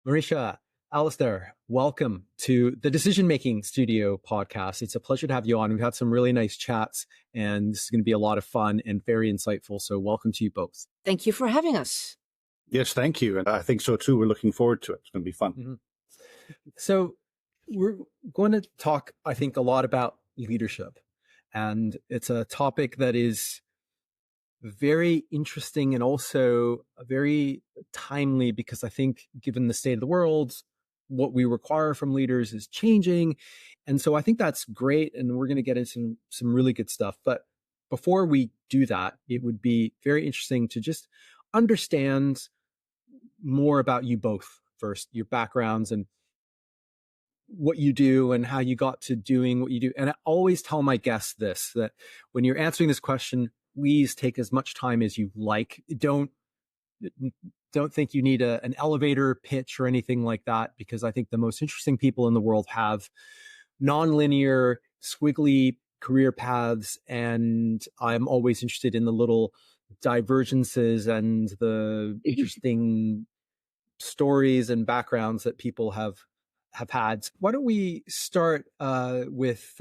Marischa, Alasdair, welcome to the Decision Making Studio podcast. It's a pleasure to have you on. We've had some really nice chats, and this is going to be a lot of fun and very insightful. So welcome to you both. Thank you for having us. Yes, thank you. And I think so too. We're looking forward to it. It's going to be fun. Mm-hmm. So we're going to talk, I think, a lot about leadership. And it's a topic that is very interesting and also very timely because I think given the state of the world, what we require from leaders is changing. And so I think that's great. And we're going to get into some really good stuff. But before we do that, it would be very interesting to just understand more about you both first, your backgrounds and what you do and how you got to doing what you do. And I always tell my guests this, that when you're answering this question, please take as much time as you like. Don't think you need an elevator pitch or anything like that, because I think the most interesting people in the world have nonlinear, squiggly career paths. And I'm always interested in the little divergences and the interesting stories and backgrounds that people have had. Why don't we start with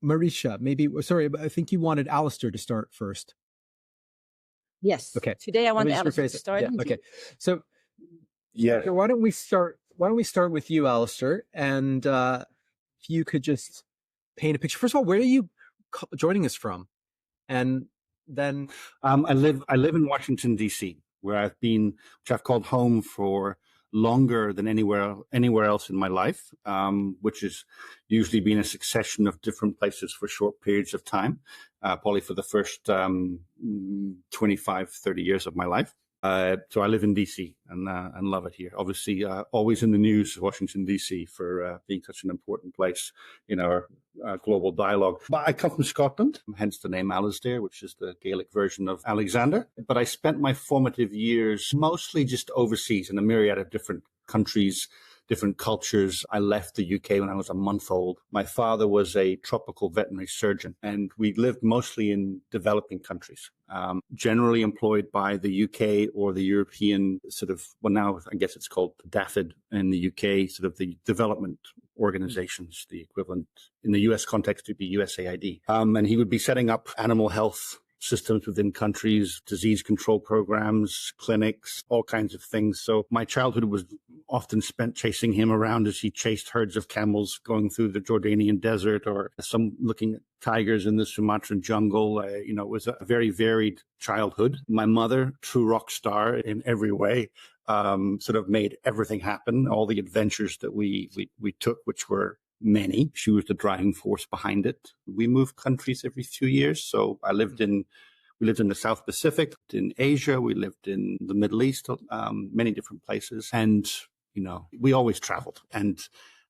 Marischa? I think you wanted Alasdair to start first. Yes. Okay. Today I want Alasdair to start. Yeah, okay. So yeah. Why don't we start with you, Alasdair? And if you could just paint a picture. First of all, where are you joining us from? And then I live in Washington, D.C., which I've called home for longer than anywhere else in my life, which has usually been a succession of different places for short periods of time, probably for the first 25, 30 years of my life. So I live in DC and love it here. Obviously, always in the news, Washington, DC, for being such an important place in our global dialogue. But I come from Scotland, hence the name Alasdair, which is the Gaelic version of Alexander. But I spent my formative years mostly just overseas in a myriad of different countries, different cultures. I left the UK when I was a month old. My father was a tropical veterinary surgeon, and we lived mostly in developing countries, generally employed by the UK or the European now I guess it's called DAFID in the UK, sort of the development organizations, the equivalent in the US context would be USAID. And he would be setting up animal health systems within countries, disease control programs, clinics, all kinds of things. So my childhood was often spent chasing him around as he chased herds of camels going through the Jordanian desert, or some looking at tigers in the Sumatran jungle. It was a very varied childhood. My mother, true rock star in every way, sort of made everything happen. All the adventures that we took, which were many. She was the driving force behind it. We moved countries every few years. So we lived in the South Pacific, in Asia. We lived in the Middle East, many different places. And, we always traveled and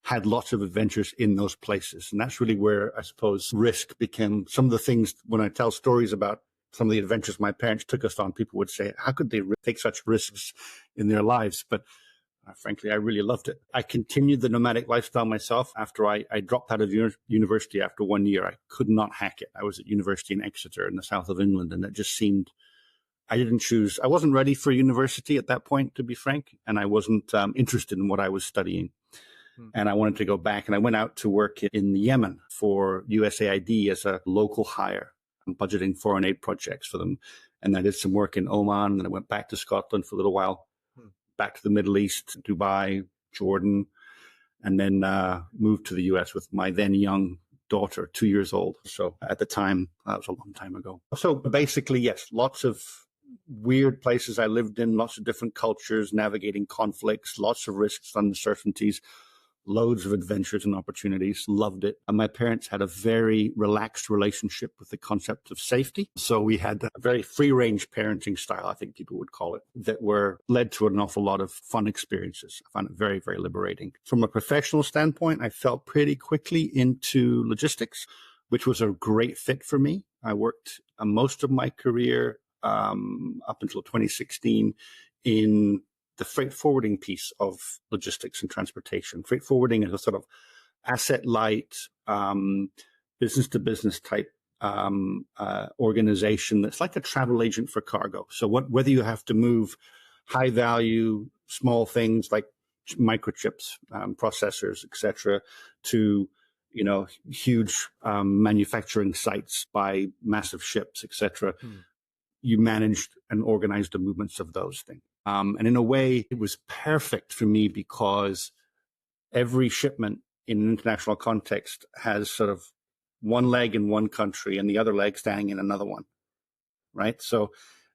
had lots of adventures in those places. And that's really where I suppose risk became some of the things. When I tell stories about some of the adventures my parents took us on, people would say, how could they take such risks in their lives? But frankly, I really loved it. I continued the nomadic lifestyle myself after I dropped out of university after 1 year. I could not hack it. I was at university in Exeter in the south of England, and it just seemed I wasn't ready for university at that point, to be frank, and I wasn't interested in what I was studying. And I wanted to go back, and I went out to work in Yemen for USAID as a local hire. I'm budgeting foreign aid projects for them. And I did some work in Oman, and I went back to Scotland for a little while, back to the Middle East, Dubai, Jordan, and then moved to the US with my then young daughter, 2 years old. So at the time, that was a long time ago. So basically, yes, lots of weird places I lived in, lots of different cultures, navigating conflicts, lots of risks, uncertainties, loads of adventures and opportunities. Loved it. And my parents had a very relaxed relationship with the concept of safety. So we had a very free-range parenting style, I think people would call it, that led to an awful lot of fun experiences. I found it very, very liberating. From a professional standpoint, I fell pretty quickly into logistics, which was a great fit for me. I worked most of my career up until 2016 in the freight forwarding piece of logistics and transportation. Freight forwarding is a sort of asset light, business to business type organization that's like a travel agent for cargo. So whether you have to move high value, small things like microchips, processors, etc., to huge manufacturing sites by massive ships, etc. You managed and organized the movements of those things. And in a way, it was perfect for me because every shipment in an international context has sort of one leg in one country and the other leg standing in another one, right? So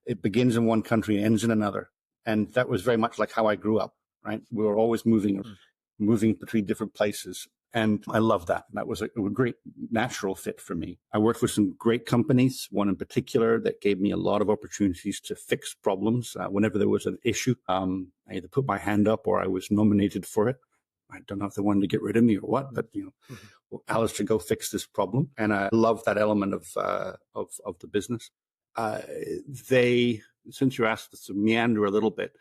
it begins in one country and ends in another. And that was very much like how I grew up, right? We were always moving between different places. And I love that. That was a great natural fit for me. I worked with some great companies, one in particular that gave me a lot of opportunities to fix problems whenever there was an issue. I either put my hand up or I was nominated for it. I don't know if they wanted to get rid of me or what, but Alasdair, go fix this problem. And I love that element of the business. Since you asked us to meander a little bit,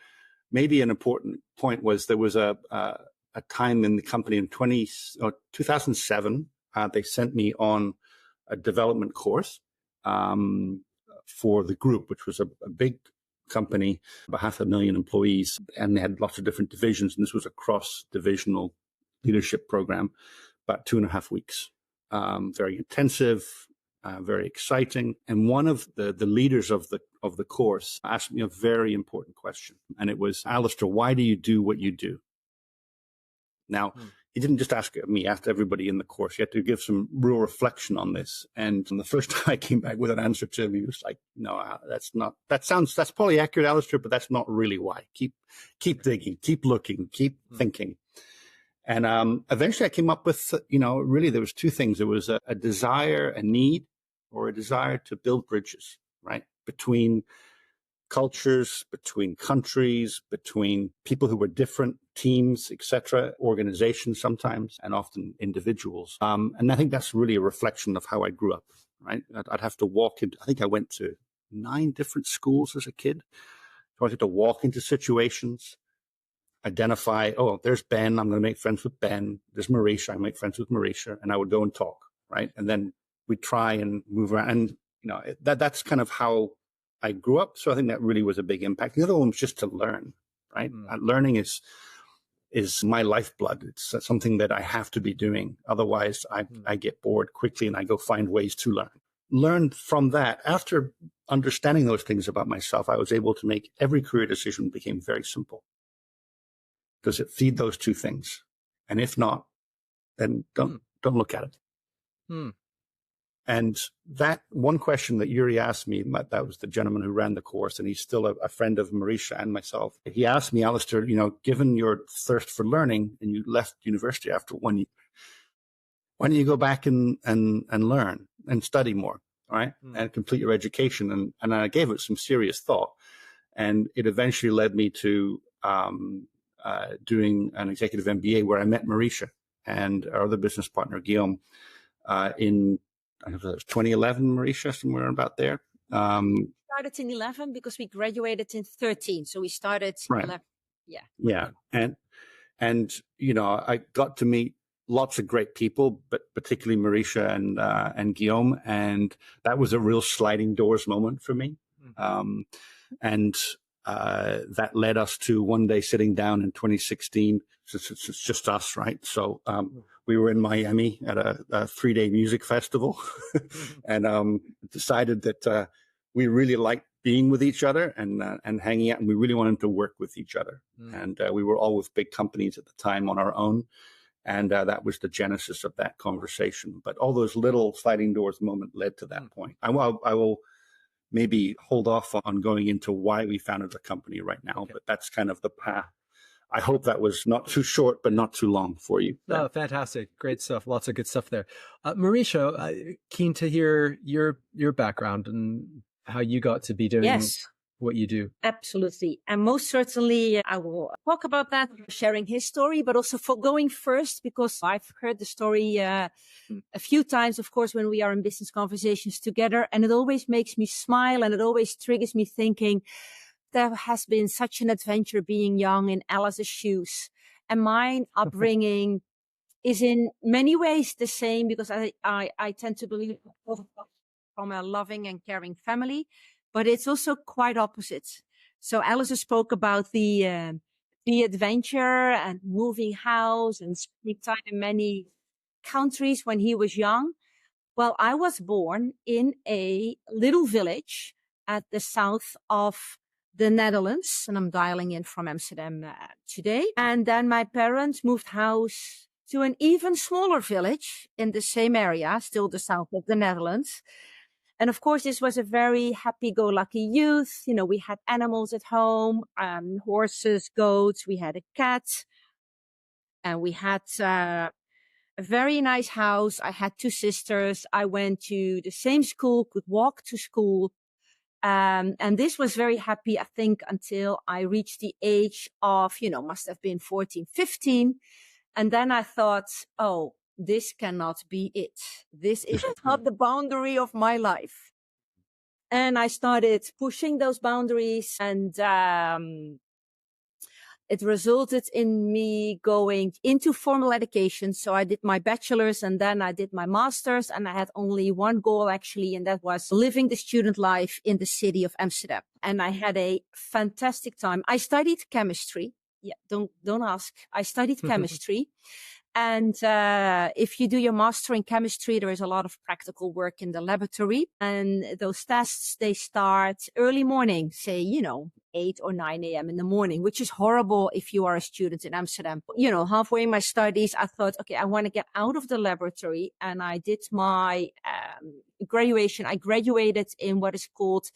maybe an important point was there was a time in the company in 2007, they sent me on a development course for the group, which was a big company, about 500,000 employees, and they had lots of different divisions. And this was a cross-divisional leadership program, about 2.5 weeks. Very intensive, very exciting. And one of the leaders of the course asked me a very important question. And it was, Alasdair, why do you do what you do? Now, he didn't just ask me, he asked everybody in the course. He had to give some real reflection on this. And the first time I came back with an answer to him, he was like, no, that's probably accurate, Alasdair, but that's not really why. Keep digging, keep looking, keep thinking. And eventually I came up with, really there was two things. There was a desire, a need, or a desire to build bridges, right? Between cultures, between countries, between people who were different, teams, etc., organizations sometimes, and often individuals. And I think that's really a reflection of how I grew up, right? I'd have to walk into, I think I went to 9 different schools as a kid. So I had to walk into situations, identify, oh, there's Ben, I'm going to make friends with Ben. There's Marischa, I make friends with Marischa, and I would go and talk, right? And then we'd try and move around. And, that's kind of how I grew up. So I think that really was a big impact. The other one was just to learn, right? Learning is my lifeblood. It's something that I have to be doing. Otherwise, I get bored quickly and I go find ways to learn. Learn from that. After understanding those things about myself, I was able to make every career decision became very simple. Does it feed those two things? And if not, then don't look at it. And that one question that Yuri asked me, that was the gentleman who ran the course, and he's still a friend of Marischa and myself. He asked me, Alasdair, given your thirst for learning and you left university after 1 year, why don't you go back and learn and study more, all right? And complete your education. And I gave it some serious thought. And it eventually led me to doing an executive MBA where I met Marischa and our other business partner, Gaiman, in I think it was 2011, Marischa, somewhere about there. Started in 11 because we graduated in 13. So we started right. 11. Yeah. Yeah. And I got to meet lots of great people, but particularly Marischa and Gaiman. And that was a real sliding doors moment for me. And that led us to one day sitting down in 2016. It's just us, right? So we were in Miami at a 3-day music festival and decided that we really liked being with each other and hanging out, and we really wanted to work with each other. And we were all with big companies at the time on our own. And that was the genesis of that conversation. But all those little sliding doors moment led to that point. I will maybe hold off on going into why we founded the company right now, but that's kind of the path. I hope that was not too short, but not too long for you. Oh, fantastic. Great stuff. Lots of good stuff there. Marischa, keen to hear your background and how you got to be doing what you do. Absolutely. And most certainly I will talk about that, sharing his story, but also for going first, because I've heard the story a few times, of course, when we are in business conversations together. And it always makes me smile and it always triggers me thinking, there has been such an adventure being young in Alice's shoes. And mine upbringing is in many ways the same, because I tend to believe from a loving and caring family, but it's also quite opposite. So Alistair spoke about the adventure and moving house and spending time in many countries when he was young. Well, I was born in a little village at the south of the Netherlands, and I'm dialing in from Amsterdam today. And then my parents moved house to an even smaller village in the same area, still the south of the Netherlands. And of course, this was a very happy-go-lucky youth. You know, we had animals at home, horses, goats. We had a cat, and we had a very nice house. I had two sisters. I went to the same school, could walk to school. And this was very happy, I think, until I reached the age of, must have been 14, 15. And then I thought, oh, this cannot be it. This is not the boundary of my life. And I started pushing those boundaries, and it resulted in me going into formal education. So I did my bachelor's and then I did my master's, and I had only one goal actually, and that was living the student life in the city of Amsterdam. And I had a fantastic time. I studied chemistry. Yeah, don't ask. I studied chemistry. And if you do your master in chemistry, there is a lot of practical work in the laboratory. And those tests, they start early morning, say, 8 or 9 a.m. in the morning, which is horrible if you are a student in Amsterdam. Halfway in my studies, I thought, okay, I want to get out of the laboratory. And I did my graduation. I graduated in what is called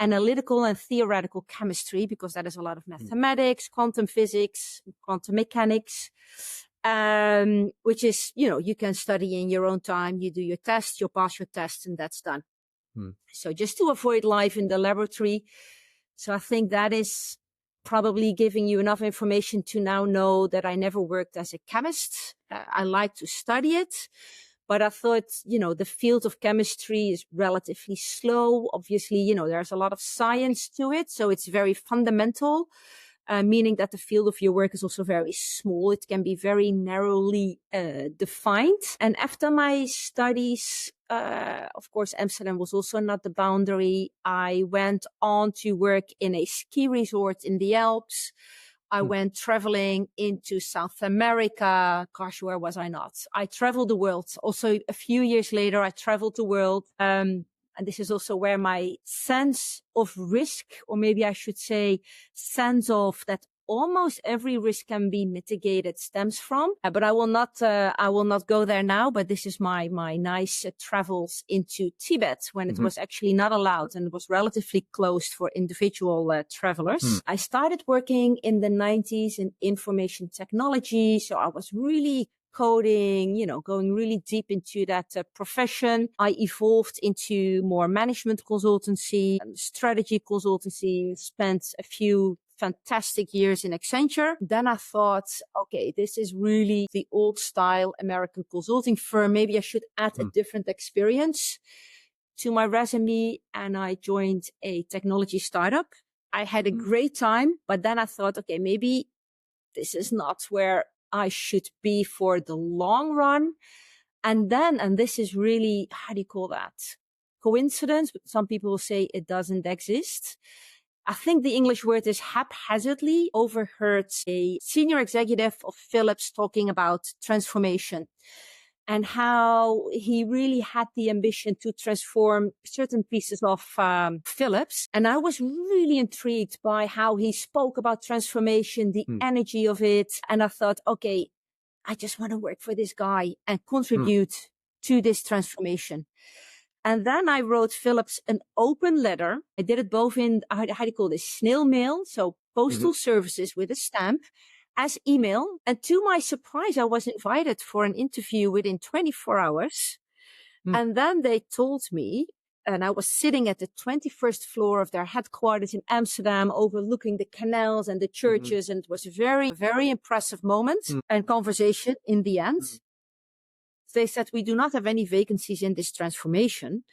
analytical and theoretical chemistry, because that is a lot of mathematics, quantum physics, quantum mechanics. Which is, you can study in your own time. You do your test, you pass your test, and that's done. So just to avoid life in the laboratory. So I think that is probably giving you enough information to now know that I never worked as a chemist. I like to study it, but I thought, the field of chemistry is relatively slow. Obviously, there's a lot of science to it. So it's very fundamental. Meaning that the field of your work is also very small. It can be very narrowly defined. And after my studies, of course, Amsterdam was also not the boundary. I went on to work in a ski resort in the Alps. I went traveling into South America. Gosh, where was I not? I traveled the world. Also, a few years later, I traveled the world. And this is also where my sense of risk, or maybe I should say sense of that almost every risk can be mitigated, stems from. But I will not go there now. But this is my nice travels into Tibet, when it was actually not allowed and it was relatively closed for individual travelers. I started working in the 90s in information technology. So I was really coding, going really deep into that profession. I evolved into more management consultancy and strategy consultancy, spent a few fantastic years in Accenture. Then I thought, okay, this is really the old style American consulting firm. Maybe I should add a different experience to my resume. And I joined a technology startup. I had a great time, but then I thought, okay, maybe this is not where I should be for the long run. And this is really, how do you call that? Coincidence, but some people will say it doesn't exist. I think the English word is haphazardly overheard a senior executive of Philips talking about transformation and how he really had the ambition to transform certain pieces of Philips. And I was really intrigued by how he spoke about transformation, the energy of it. And I thought, okay, I just want to work for this guy and contribute to this transformation. And then I wrote Philips an open letter. I did it both in, how do you call this, snail mail, so postal services with a stamp, as email. And to my surprise, I was invited for an interview within 24 hours. And then they told me, and I was sitting at the 21st floor of their headquarters in Amsterdam, overlooking the canals and the churches. And it was a very, very impressive moment and conversation in the end. They said, we do not have any vacancies in this transformation,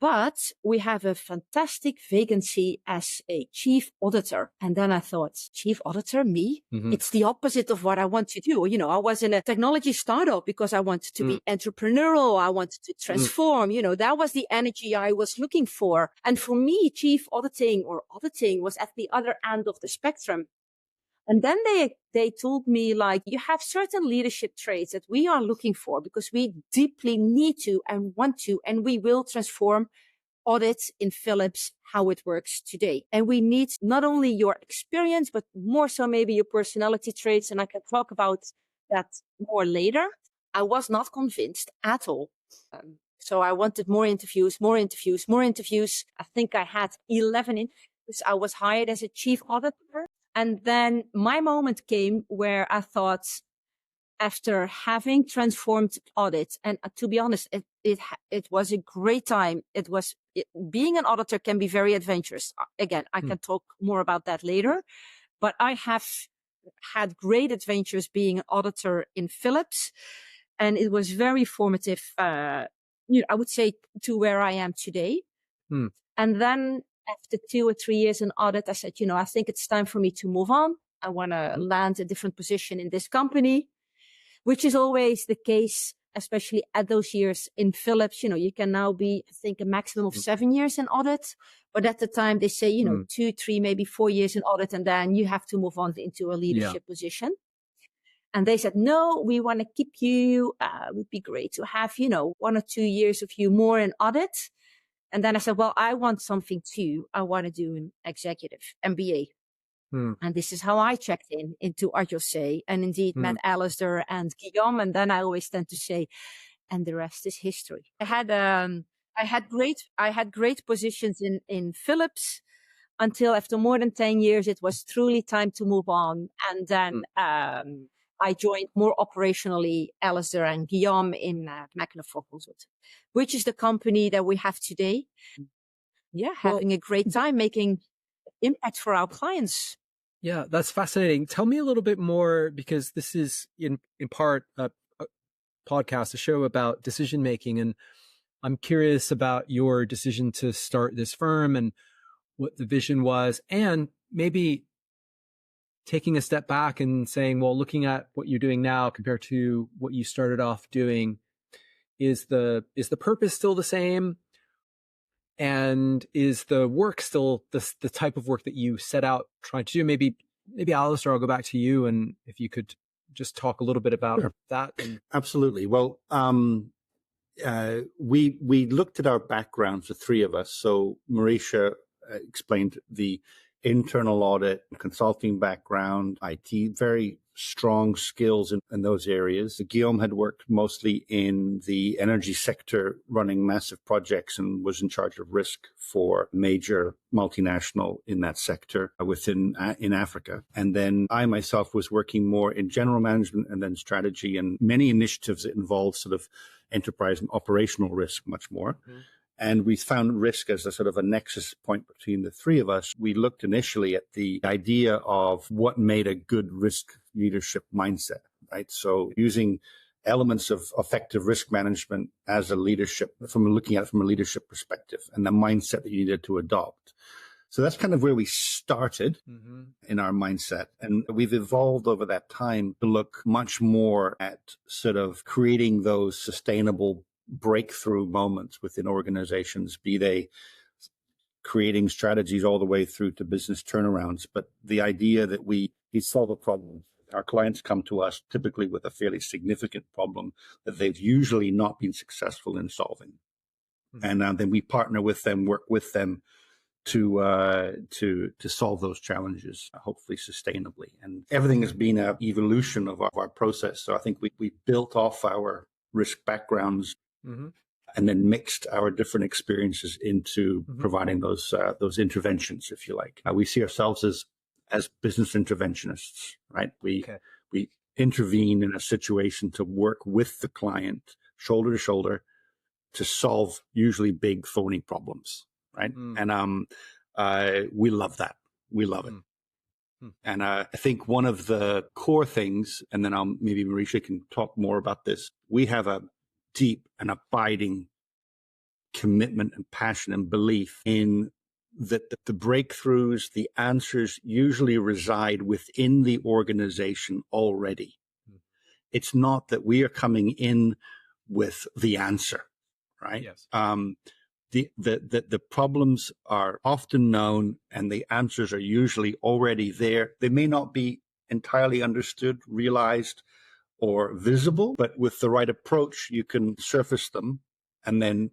but we have a fantastic vacancy as a chief auditor. And then I thought, chief auditor, me? It's the opposite of what I want to do. You know, I was in a technology startup because I wanted to be entrepreneurial. I wanted to transform. You know, that was the energy I was looking for. And for me, chief auditing or auditing was at the other end of the spectrum. And then they told me, like, you have certain leadership traits that we are looking for because we deeply need to and want to, and we will transform audits in Philips how it works today. And we need not only your experience, but more so maybe your personality traits. And I can talk about that more later. I was not convinced at all. So I wanted more interviews. I think I had 11 interviews. I was hired as a chief auditor. And then my moment came where I thought, after having transformed audit, and to be honest, it was a great time. Being an auditor can be very adventurous. Again, I can talk more about that later, but I have had great adventures being an auditor in Philips, and it was very formative. I would say to where I am today. And then after 2 or 3 years in audit, I said, I think it's time for me to move on. I want to land a different position in this company, which is always the case, especially at those years in Philips. You can now be, I think, a maximum of 7 years in audit. But at the time they say, 2, 3, maybe 4 years in audit, and then you have to move on into a leadership position. And they said, no, we want to keep you. It would be great to have, 1 or 2 years of you more in audit. And then I said, well, I want something too. I want to do an executive MBA. And this is how I checked into HSE, and indeed met Alasdair and Gaiman. And then I always tend to say, and the rest is history. I had great positions in Philips until after more than 10 years, it was truly time to move on. And then I joined more operationally Alasdair and Gaiman in Magnifor Consulting, which is the company that we have today. Yeah, having a great time making impact for our clients. Yeah, that's fascinating. Tell me a little bit more, because this is in part a podcast, a show about decision making, and I'm curious about your decision to start this firm and what the vision was, and maybe taking a step back and saying, well, looking at what you're doing now compared to what you started off doing, is the purpose still the same? And is the work still the type of work that you set out trying to do? Maybe Alasdair, I'll go back to you, and if you could just talk a little bit about that. Absolutely. Well, we looked at our backgrounds, the three of us. So Marischa explained the internal audit, consulting background, IT, very strong skills in those areas. Guillaume had worked mostly in the energy sector, running massive projects, and was in charge of risk for major multinational in that sector in Africa. And then I myself was working more in general management and then strategy, and many initiatives that involve sort of enterprise and operational risk much more. And we found risk as a sort of a nexus point between the three of us. We looked initially at the idea of what made a good risk leadership mindset, right? So using elements of effective risk management as a leadership, looking at it from a leadership perspective, and the mindset that you needed to adopt. So that's kind of where we started in our mindset. And we've evolved over that time to look much more at sort of creating those sustainable breakthrough moments within organizations, be they creating strategies all the way through to business turnarounds. But the idea that we solve a problem. Our clients come to us typically with a fairly significant problem that they've usually not been successful in solving. And then we partner with them, work with them to solve those challenges, hopefully sustainably. And everything has been an evolution of our process. So I think we built off our risk backgrounds and then mixed our different experiences into providing those interventions, if you like. We see ourselves as business interventionists, right? We intervene in a situation to work with the client, shoulder to shoulder, to solve usually big, phony problems, right? And we love that. We love it. And I think one of the core things, and then maybe Marischa can talk more about this, we have a deep and abiding commitment and passion and belief in that the breakthroughs, the answers usually reside within the organization already. It's not that we are coming in with the answer, right? Yes. The problems are often known and the answers are usually already there. They may not be entirely understood, realized, or visible, but with the right approach, you can surface them, and then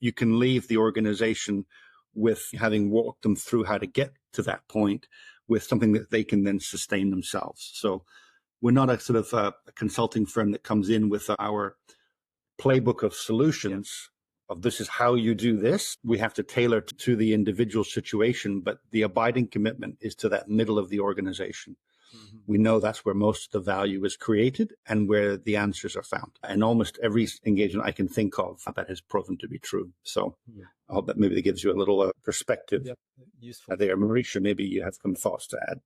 you can leave the organization with having walked them through how to get to that point with something that they can then sustain themselves. So we're not a sort of a consulting firm that comes in with our playbook of solutions of this is how you do this. We have to tailor to the individual situation, but the abiding commitment is to that middle of the organization. Mm-hmm. We know that's where most of the value is created and where the answers are found. And almost every engagement I can think of, that has proven to be true. So I hope that maybe that gives you a little perspective useful there. Marischa, maybe you have some thoughts to add.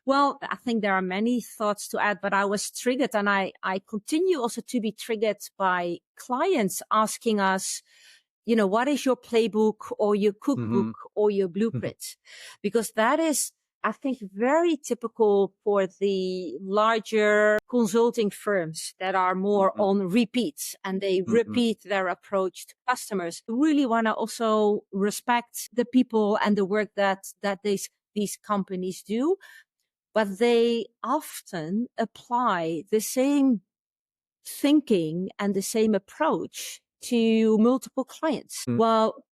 Well, I think there are many thoughts to add, but I was triggered, and I continue also to be triggered by clients asking us, what is your playbook or your cookbook or your blueprint? Because that is, I think, very typical for the larger consulting firms that are more on repeat, and they repeat their approach to customers. We really want to also respect the people and the work that these companies do. But they often apply the same thinking and the same approach to multiple clients. Well,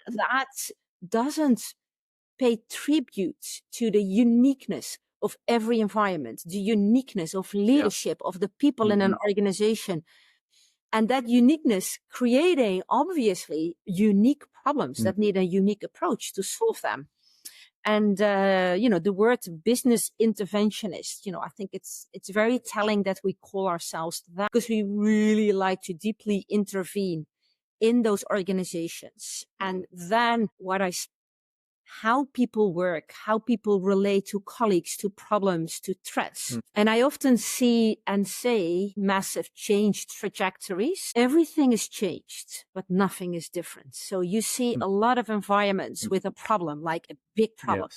that doesn't pay tribute to the uniqueness of every environment, the uniqueness of leadership of the people in an organization. And that uniqueness creating, obviously, unique problems that need a unique approach to solve them. And, the word business interventionist, I think it's very telling that we call ourselves that, because we really like to deeply intervene in those organizations. And then how people work, how people relate to colleagues, to problems, to threats. And I often see and say massive change trajectories. Everything is changed, but nothing is different. So you see a lot of environments with a problem, like a big problem.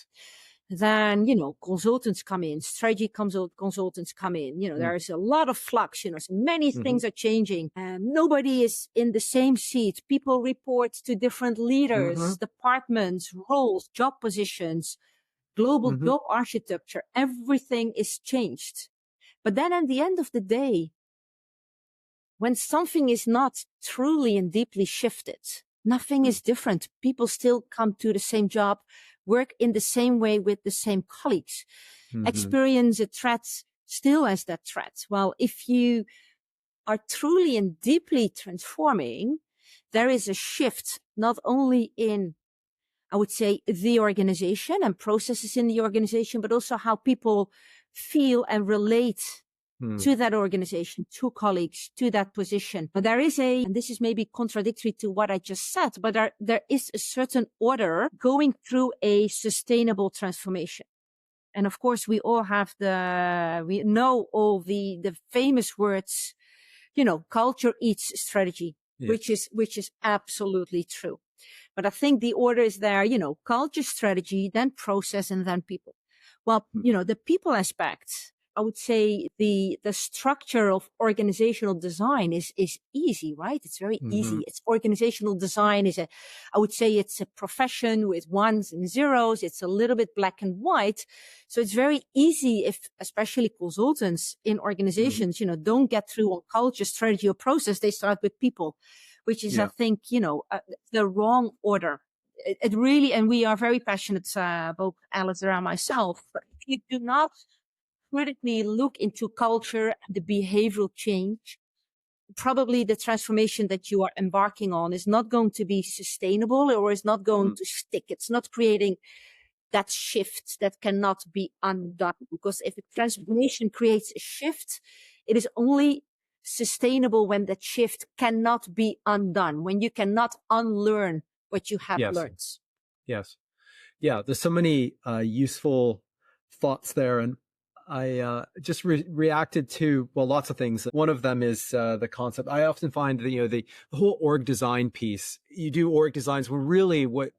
Then, consultants come in, strategy consultants come in, there's a lot of flux, so many things are changing and nobody is in the same seat. People report to different leaders, departments, roles, job positions, global job architecture. Everything is changed. But then at the end of the day, when something is not truly and deeply shifted, nothing is different. People still come to the same job, work in the same way with the same colleagues, experience a threat still as that threat. Well, if you are truly and deeply transforming, there is a shift not only in, I would say, the organization and processes in the organization, but also how people feel and relate to that organization, to colleagues, to that position. But there is and this is maybe contradictory to what I just said, but there is a certain order going through a sustainable transformation. And of course, we all have we know all the famous words, culture eats strategy, which is absolutely true. But I think the order is there, culture, strategy, then process, and then people. Well, the people aspect, I would say the structure of organizational design is easy, right? It's very easy. It's organizational design I would say it's a profession with ones and zeros. It's a little bit black and white. So it's very easy if, especially consultants in organizations, don't get through on culture, strategy, or process. They start with people, which is, I think, the wrong order. It really, and we are very passionate, both Alasdair and myself, but if you do not critically look into culture and the behavioral change, probably the transformation that you are embarking on is not going to be sustainable or is not going to stick. It's not creating that shift that cannot be undone. Because if a transformation creates a shift, it is only sustainable when that shift cannot be undone, when you cannot unlearn what you have learned. Yes. Yeah. There's so many useful thoughts there. And just reacted to, well, lots of things. One of them is the concept. I often find that, the whole org design piece, you do org designs when really what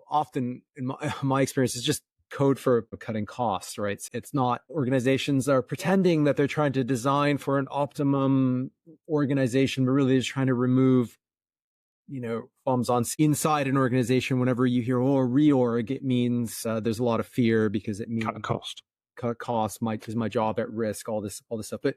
often in my experience is just code for cutting costs, right? It's not organizations are pretending that they're trying to design for an optimum organization, but really just trying to remove problems on inside an organization. Whenever you hear, reorg, it means there's a lot of fear because it means cut costs, is my job at risk, all this stuff. But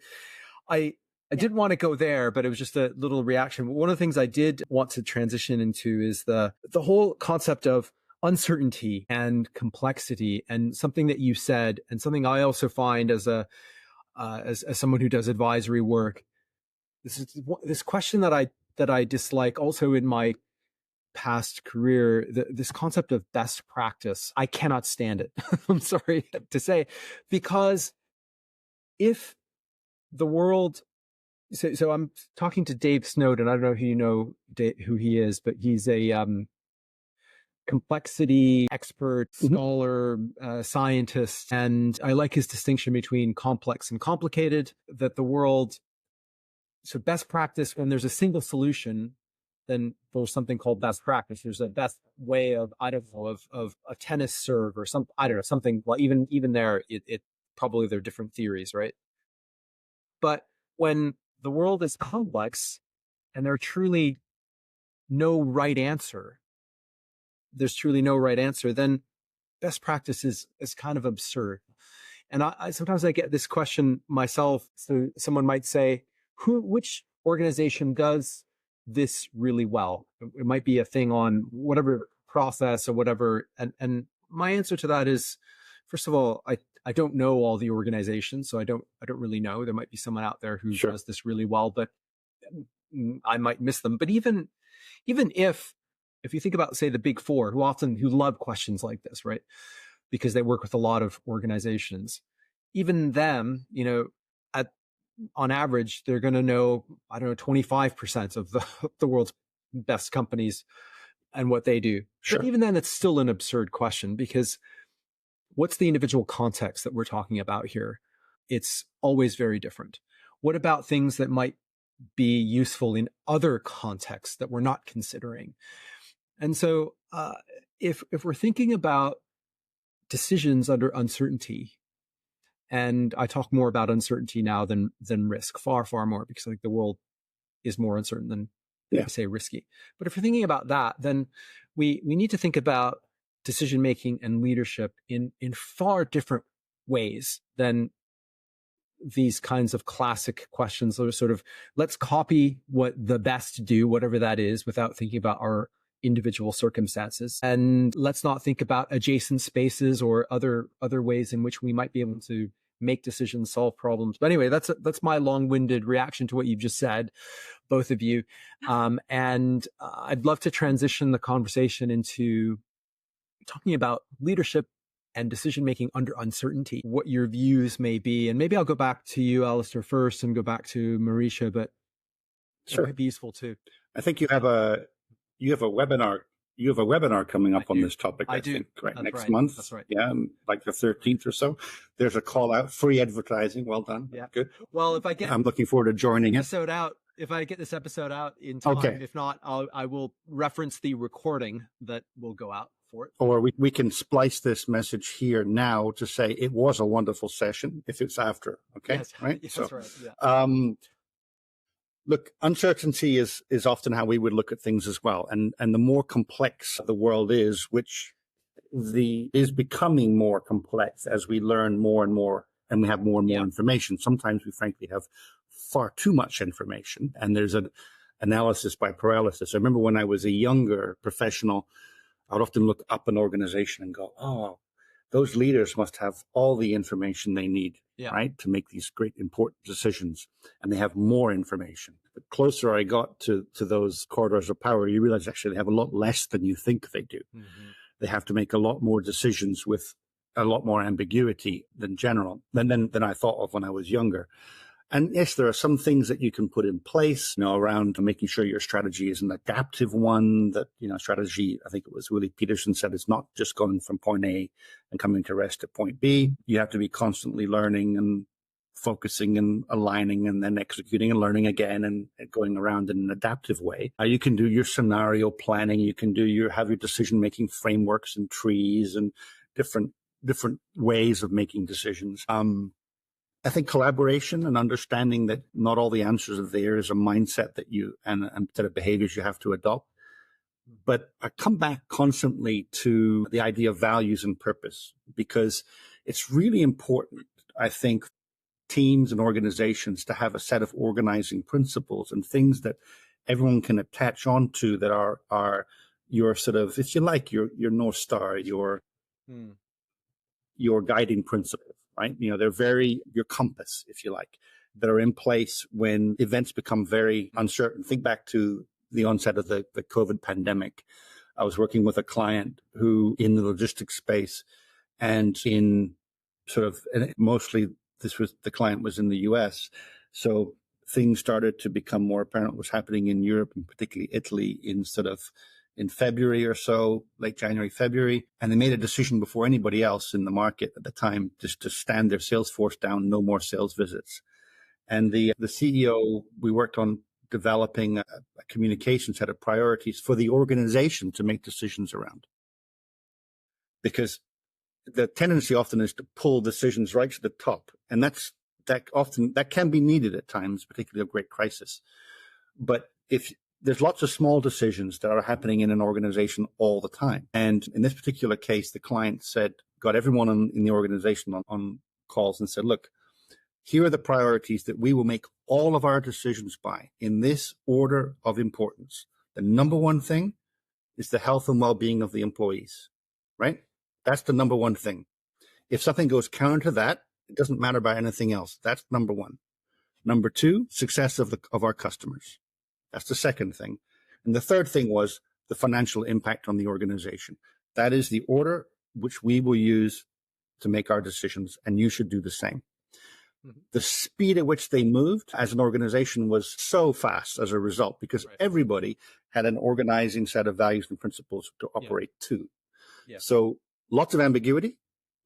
I didn't want to go there, but it was just a little reaction. One of the things I did want to transition into is the whole concept of uncertainty and complexity, and something that you said, and something I also find as someone who does advisory work. This question that I dislike also in my past career, this concept of best practice. I cannot stand it. I'm sorry to say, because if the world, so I'm talking to Dave Snowden. I don't know if you know who he is, but he's a complexity expert, scholar, scientist. And I like his distinction between complex and complicated, that the world, so best practice, when there's a single solution, then there's something called best practice. There's a best way of, I don't know, of a tennis serve or some, I don't know, something. Well, even there, it probably there are different theories, right? But when the world is complex and there's truly no right answer, then best practice is kind of absurd. And I sometimes I get this question myself. So someone might say, which organization does this really well? It might be a thing on whatever process or whatever. And my answer to that is, first of all, I don't know all the organizations, so I don't really know. There might be someone out there who does this really well, but I might miss them. But even if you think about, say, the Big Four, who love questions like this, right? Because they work with a lot of organizations. Even them, on average, they're going to know, 25% of the world's best companies and what they do. Sure. But even then, it's still an absurd question, because what's the individual context that we're talking about here? It's always very different. What about things that might be useful in other contexts that we're not considering? And so if we're thinking about decisions under uncertainty, and I talk more about uncertainty now than risk, far, far more, because I think the world is more uncertain than, say, risky. But if we're thinking about that, then we need to think about decision-making and leadership in far different ways than these kinds of classic questions that are sort of, let's copy what the best do, whatever that is, without thinking about our individual circumstances. And let's not think about adjacent spaces or other ways in which we might be able to make decisions, solve problems. But anyway, that's my long-winded reaction to what you've just said, both of you. And I'd love to transition the conversation into talking about leadership and decision-making under uncertainty, what your views may be. And maybe I'll go back to you, Alasdair, first, and go back to Marischa, but it might be useful too. I think you have a webinar. You have a webinar coming up on this topic, I think, right? Next month. That's right. Yeah, like the 13th or so. There's a call out, free advertising. Well done. Yeah. Good. Well, I'm looking forward to joining it. If I get this episode out in time, okay. If not, I will reference the recording that will go out for it. Or we can splice this message here now to say it was a wonderful session if it's after. Okay. Yes, right. Yes, that's right. Yeah. Look, uncertainty is often how we would look at things as well. And the more complex the world is, which is becoming more complex as we learn more and more and we have more and more information. Sometimes we frankly have far too much information, and there's an analysis by paralysis. I remember when I was a younger professional, I would often look up an organization and go, oh, those leaders must have all the information they need, right, to make these great, important decisions. And they have more information. The closer I got to those corridors of power, you realize actually they have a lot less than you think they do. Mm-hmm. They have to make a lot more decisions with a lot more ambiguity than I thought of when I was younger. And yes, there are some things that you can put in place, around making sure your strategy is an adaptive one. That, strategy, I think it was Willie Peterson said, it's not just going from point A and coming to rest at point B. You have to be constantly learning and focusing and aligning and then executing and learning again and going around in an adaptive way. You can do your scenario planning. You can have your decision-making frameworks and trees and different ways of making decisions. I think collaboration and understanding that not all the answers are there is a mindset that and set of behaviors you have to adopt. But I come back constantly to the idea of values and purpose, because it's really important, I think, teams and organizations to have a set of organizing principles and things that everyone can attach onto that are your sort of, if you like, your North Star, your guiding principles. Right? They're your compass, if you like, that are in place when events become very uncertain. Think back to the onset of the COVID pandemic. I was working with a client who in the logistics space and in and mostly the client was in the US. So things started to become more apparent what was happening in Europe, and particularly Italy in February or so, late January, February. And they made a decision before anybody else in the market at the time just to stand their sales force down, no more sales visits. And the CEO, we worked on developing a communication set of priorities for the organization to make decisions around. Because the tendency often is to pull decisions right to the top. And that can be needed at times, particularly of great crisis. But there's lots of small decisions that are happening in an organization all the time. And in this particular case, the client got everyone in the organization on calls and said, look, here are the priorities that we will make all of our decisions by in this order of importance. The number one thing is the health and well-being of the employees, right? That's the number one thing. If something goes counter to that, it doesn't matter about anything else. That's number one. Number two, success of our customers. That's the second thing. And the third thing was the financial impact on the organization. That is the order which we will use to make our decisions, and you should do the same. Mm-hmm. The speed at which they moved as an organization was so fast as a result, because everybody had an organizing set of values and principles to operate to. Yeah. So lots of ambiguity,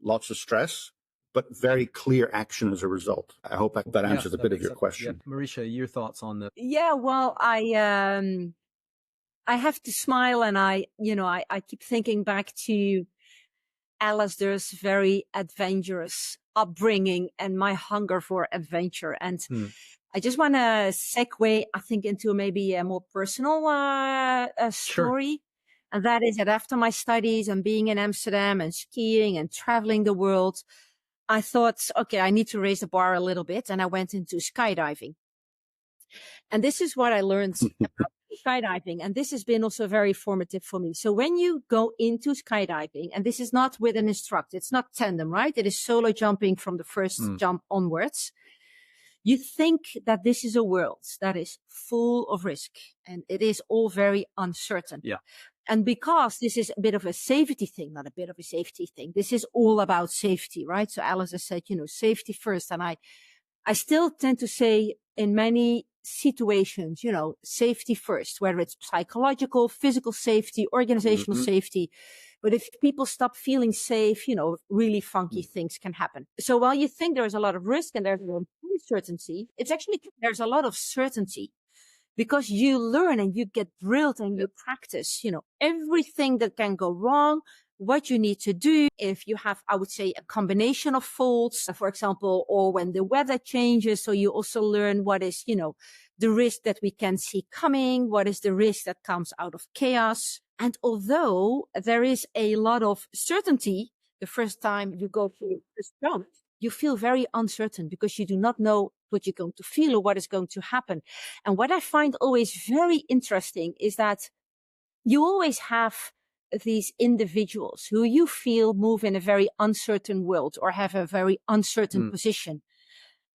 lots of stress, but very clear action as a result. I hope that answers a bit of your question. Yeah. Marischa, your thoughts on that? Yeah, well, I have to smile, and I keep thinking back to Alasdair's very adventurous upbringing and my hunger for adventure. And I just want to segue, I think, into maybe a more personal story. Sure. And that is that after my studies and being in Amsterdam and skiing and traveling the world, I thought, okay, I need to raise the bar a little bit. And I went into skydiving. And this is what I learned about skydiving. And this has been also very formative for me. So when you go into skydiving, and this is not with an instructor, it's not tandem, right? It is solo jumping from the first jump onwards. You think that this is a world that is full of risk, and it is all very uncertain. Yeah. And because this is a bit of a safety thing, not a bit of a safety thing, this is all about safety, right? So Alice has said, safety first. And I still tend to say in many situations, safety first, whether it's psychological, physical safety, organizational safety. But if people stop feeling safe, really funky things can happen. So while you think there's a lot of risk and there's uncertainty, it's actually, there's a lot of certainty. Because you learn and you get drilled and you practice, everything that can go wrong, what you need to do if you have, I would say, a combination of faults, for example, or when the weather changes. So you also learn what is, the risk that we can see coming, what is the risk that comes out of chaos. And although there is a lot of certainty, the first time you go through this jump, you feel very uncertain because you do not know what you're going to feel or what is going to happen. And what I find always very interesting is that you always have these individuals who you feel move in a very uncertain world or have a very uncertain position.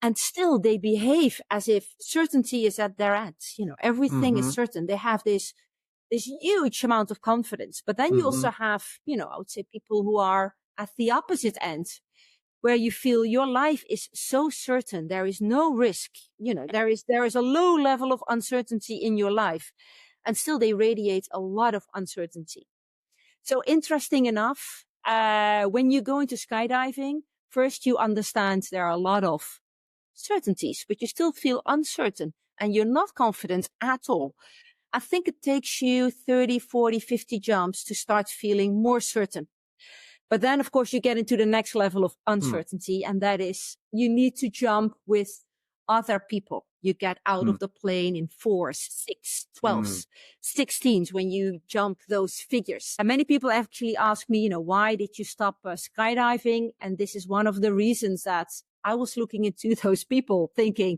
And still they behave as if certainty is at their end. Everything is certain. They have this huge amount of confidence. But then you also have, I would say people who are at the opposite end, where you feel your life is so certain. There is no risk. There is a low level of uncertainty in your life, and still they radiate a lot of uncertainty. So interesting enough, when you go into skydiving, first you understand there are a lot of certainties, but you still feel uncertain and you're not confident at all. I think it takes you 30, 40, 50 jumps to start feeling more certain. But then, of course, you get into the next level of uncertainty, and that is you need to jump with other people. You get out of the plane in 4s, 6, 12s, 16s when you jump those figures. And many people actually ask me, why did you stop skydiving? And this is one of the reasons that I was looking into those people thinking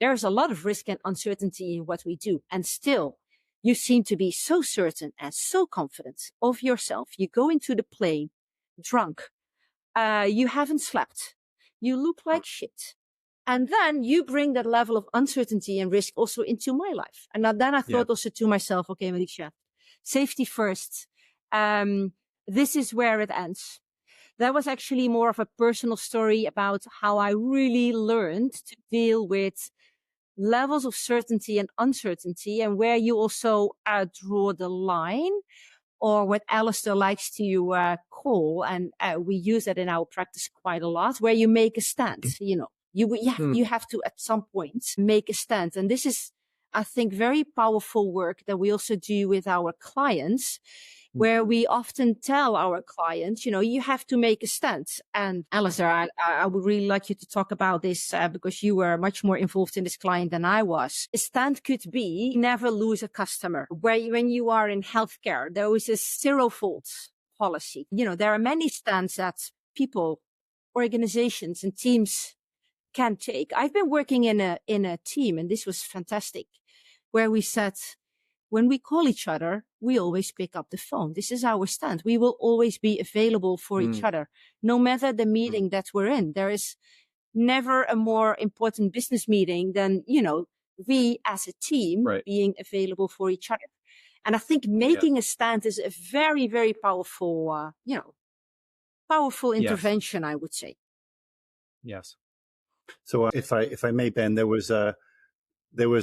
there's a lot of risk and uncertainty in what we do. And still, you seem to be so certain and so confident of yourself. You go into the plane drunk. You haven't slept. You look like shit. And then you bring that level of uncertainty and risk also into my life. And then I thought also to myself, okay, Marischa, safety first. This is where it ends. That was actually more of a personal story about how I really learned to deal with levels of certainty and uncertainty, and where you also draw the line, or what Alasdair likes to call, and we use that in our practice quite a lot, where you make a stand. You have to at some point make a stand. And this is, I think, very powerful work that we also do with our clients, where we often tell our clients, you have to make a stand. And Alasdair, I would really like you to talk about this because you were much more involved in this client than I was. A stand could be never lose a customer. When you are in healthcare, there is a 0 fault policy. There are many stands that people, organizations and teams can take. I've been working in a team, and this was fantastic, where we said, when we call each other, we always pick up the phone. This is our stand. We will always be available for each other, no matter the meeting that we're in. There is never a more important business meeting than, we as a team being available for each other. And I think making a stand is a very, very powerful, powerful intervention, I would say. Yes. So if I may, Ben, there was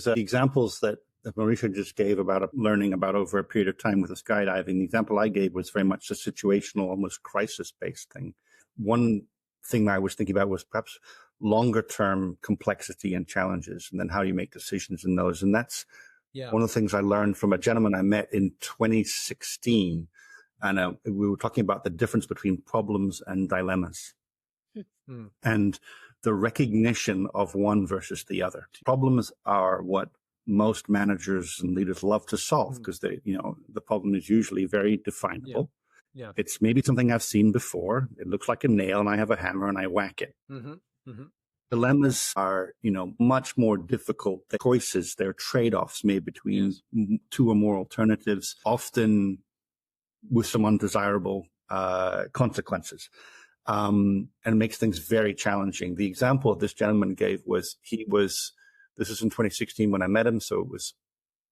examples that Marischa just gave about learning about over a period of time with the skydiving. The example I gave was very much a situational, almost crisis-based thing. One thing I was thinking about was perhaps longer-term complexity and challenges, and then how you make decisions in those. And that's one of the things I learned from a gentleman I met in 2016. And we were talking about the difference between problems and dilemmas. And the recognition of one versus the other. Problems are what most managers and leaders love to solve because the problem is usually very definable. It's maybe something I've seen before. It looks like a nail and I have a hammer and I whack it. Dilemmas are, much more difficult. The choices, they're trade-offs made between two or more alternatives, often with some undesirable consequences. And makes things very challenging. The example this gentleman gave was this is in 2016 when I met him, so it was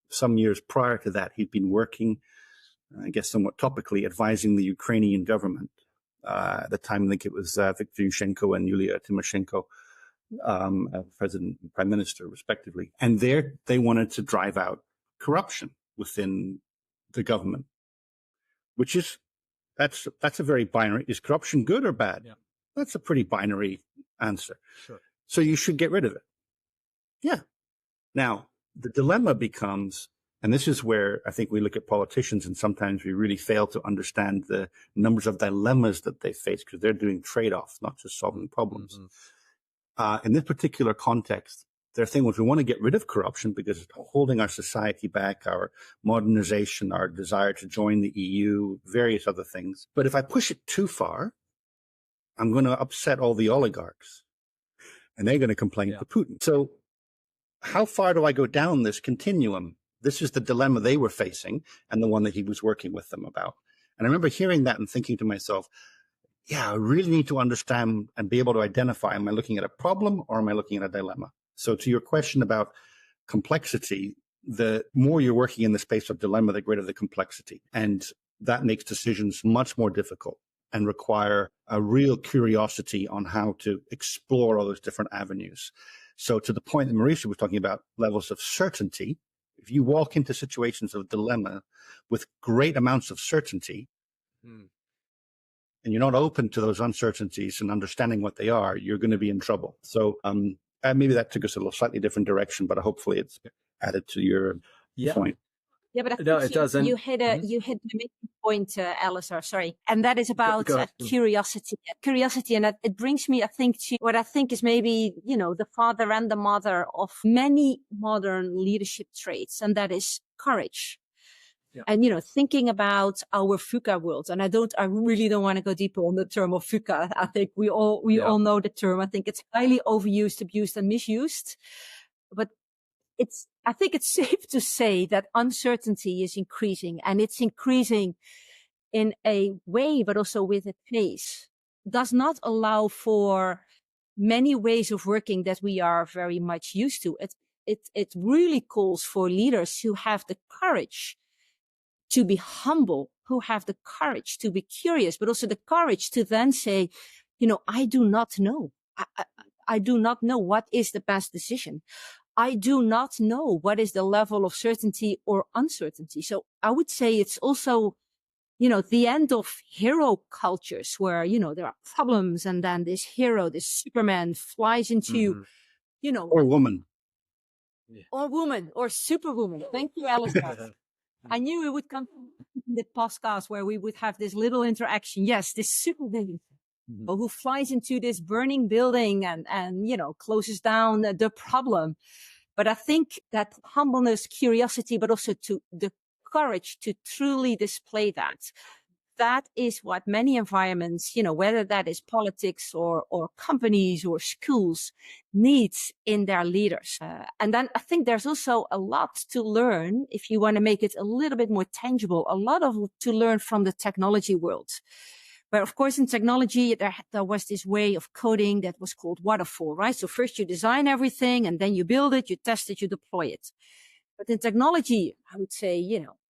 some years prior to that. He'd been working, I guess somewhat topically, advising the Ukrainian government. At the time, I think it was Viktor Yushchenko and Yulia Tymoshenko, president and prime minister, respectively. And there they wanted to drive out corruption within the government, which is, that's a very binary. Is corruption good or bad? That's a pretty binary answer. So you should get rid of it. Now, the dilemma becomes, and this is where I think we look at politicians and sometimes we really fail to understand the numbers of dilemmas that they face because they're doing trade-offs, not just solving problems. In this particular context, their thing was we want to get rid of corruption because it's holding our society back, our modernization, our desire to join the EU, various other things. But if I push it too far, I'm going to upset all the oligarchs and they're going to complain to Putin. So how far do I go down this continuum? This is the dilemma they were facing and the one that he was working with them about. And I remember hearing that and thinking to myself, I really need to understand and be able to identify, am I looking at a problem or am I looking at a dilemma? So to your question about complexity, the more you're working in the space of dilemma, the greater the complexity. And that makes decisions much more difficult and require a real curiosity on how to explore all those different avenues. So to the point that Marischa was talking about levels of certainty, if you walk into situations of dilemma with great amounts of certainty, and you're not open to those uncertainties and understanding what they are, you're going to be in trouble. So maybe that took us a little slightly different direction, but hopefully it's added to your point. Yeah, but I think No, it doesn't. You hit the main point, Alasdair, sorry. And that is about curiosity. Curiosity. And it brings me, I think, to what I think is maybe, the father and the mother of many modern leadership traits. And that is courage. Yeah. And, thinking about our VUCA world, and I really don't want to go deeper on the term of VUCA. I think we all know the term. I think it's highly overused, abused, and misused. But I think it's safe to say that uncertainty is increasing, and it's increasing in a way, but also with a pace. Does not allow for many ways of working that we are very much used to. It really calls for leaders who have the courage to be humble, who have the courage to be curious, but also the courage to then say, I do not know. I do not know what is the best decision. I do not know what is the level of certainty or uncertainty. So I would say it's also, the end of hero cultures where, there are problems and then this hero, this Superman flies into, Or woman. Or woman or superwoman. Thank you, Alasdair. I knew it would come in the podcast where we would have this little interaction. Yes, this superwoman. Who flies into this burning building and closes down the problem. But I think that humbleness, curiosity, but also to the courage to truly display that is what many environments, whether that is politics or companies or schools, needs in their leaders. And then I think there's also a lot to learn, if you want to make it a little bit more tangible, to learn from the technology world. But of course, in technology, there was this way of coding that was called waterfall, right? So first you design everything and then you build it, you test it, you deploy it. But in technology, I would say,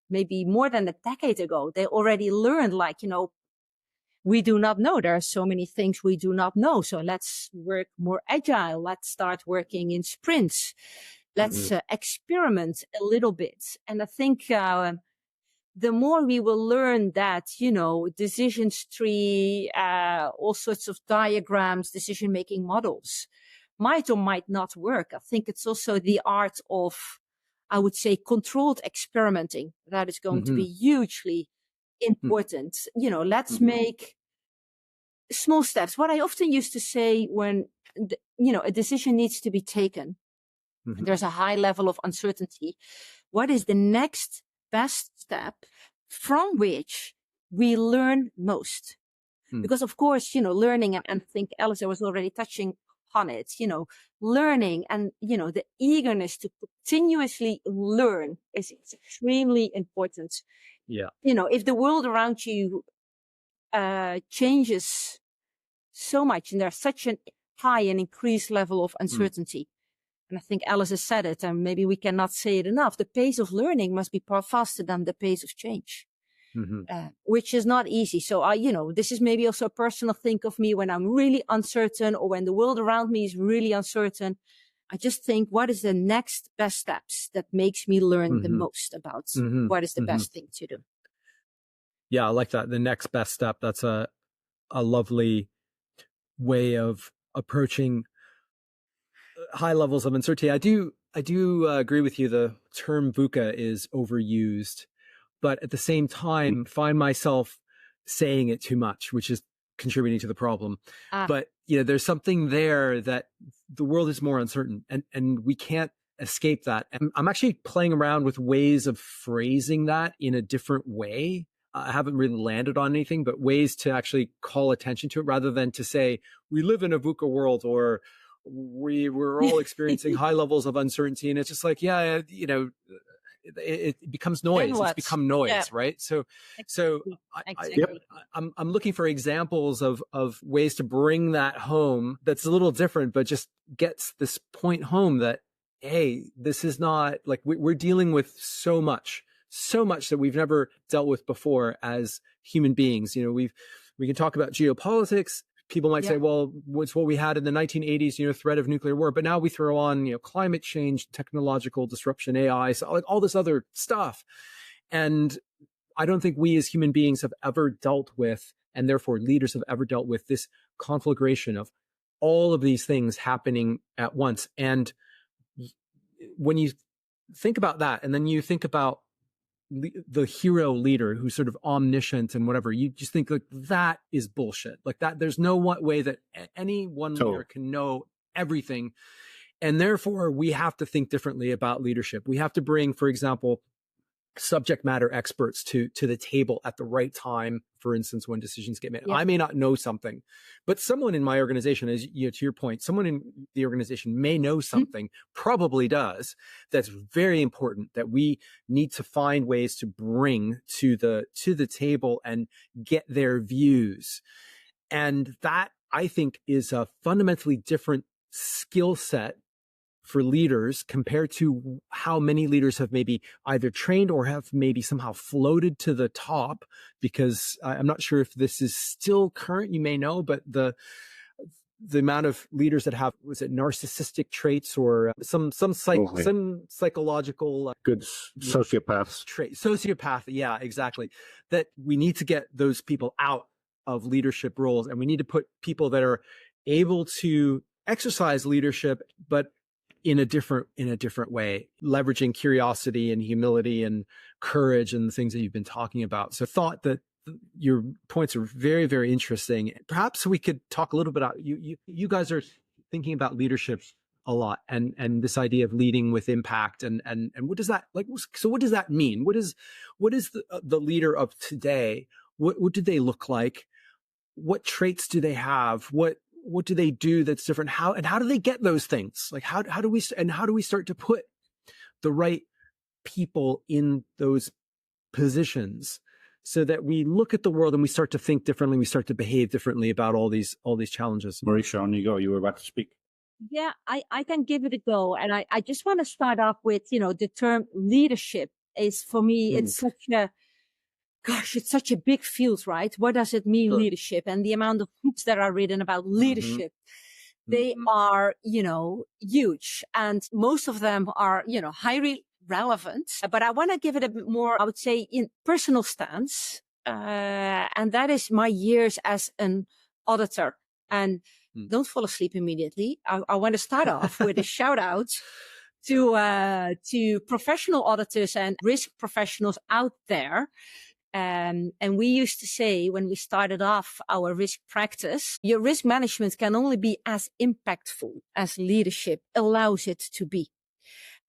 maybe more than a decade ago, they already learned we do not know. There are so many things we do not know. So let's work more agile. Let's start working in sprints. Let's experiment a little bit. And I think, the more we will learn that, decisions tree, all sorts of diagrams, decision-making models might or might not work. I think it's also the art of, I would say, controlled experimenting. That is going to be hugely important. Let's make small steps. What I often used to say when, a decision needs to be taken, there's a high level of uncertainty. What is the next best step from which we learn most? Because of course, learning, and I think Alasdair was already touching on it, learning and, the eagerness to continuously learn is extremely important. Yeah. If the world around you, changes so much and there's such a high and increased level of uncertainty, and I think Alice has said it, and maybe we cannot say it enough, the pace of learning must be far faster than the pace of change, which is not easy. So, this is maybe also a personal thing of me when I'm really uncertain or when the world around me is really uncertain. I just think, what is the next best steps that makes me learn the most about what is the best thing to do? Yeah, I like that. The next best step. That's a lovely way of approaching high levels of uncertainty. I do agree with you. The term VUCA is overused, but at the same time, find myself saying it too much, which is contributing to the problem. But there's something there that the world is more uncertain, and we can't escape that. And I'm actually playing around with ways of phrasing that in a different way. I haven't really landed on anything, but ways to actually call attention to it rather than to say we live in a VUCA world or we're all experiencing high levels of uncertainty. And it's just like, it becomes noise. It's become noise, right? So I'm looking for examples of ways to bring that home that's a little different, but just gets this point home that, hey, this is not like we're dealing with so much that we've never dealt with before as human beings. We've We can talk about geopolitics. People might say, well, it's what we had in the 1980s, threat of nuclear war. But now we throw on, climate change, technological disruption, AI, so like all this other stuff. And I don't think we as human beings have ever dealt with, and therefore leaders have ever dealt with, this conflagration of all of these things happening at once. And when you think about that, and then you think about the hero leader who's sort of omniscient and whatever, you just think like that is bullshit. Like that, there's no way that any one leader can know everything. And therefore we have to think differently about leadership. We have to bring, for example, subject matter experts to the table at the right time. For instance, when decisions get made, I may not know something, but someone in my organization, as to your point, someone in the organization may know something, probably does. That's very important, that we need to find ways to bring to the table and get their views. And that, I think, is a fundamentally different skill set for leaders compared to how many leaders have maybe either trained or have maybe somehow floated to the top, because I'm not sure if this is still current, you may know, but the amount of leaders that have, was it narcissistic traits or some psychological good sociopaths sociopath. Yeah, exactly. That we need to get those people out of leadership roles, and we need to put people that are able to exercise leadership, but in a different way, leveraging curiosity and humility and courage and the things that you've been talking about. So thought that your points are very, very interesting. Perhaps we could talk a little bit about, you guys are thinking about leadership a lot, and this idea of leading with impact, and what does that, like, so what does that mean? What is the leader of today? What do they look like? What traits do they have? What do they do that's different? How do they get those things? Like how do we start to put the right people in those positions so that we look at the world and we start to think differently, we start to behave differently about all these challenges? Marischa, on you go. You were about to speak. Yeah, I can give it a go. And I just want to start off with, the term leadership is, for me, it's such a big field, right? What does it mean, leadership? And the amount of books that are written about leadership, they are, huge. And most of them are, highly relevant. But I want to give it a bit more, I would say, in personal stance. And that is my years as an auditor. And don't fall asleep immediately. I want to start off with a shout out to professional auditors and risk professionals out there. And we used to say, when we started off our risk practice, your risk management can only be as impactful as leadership allows it to be.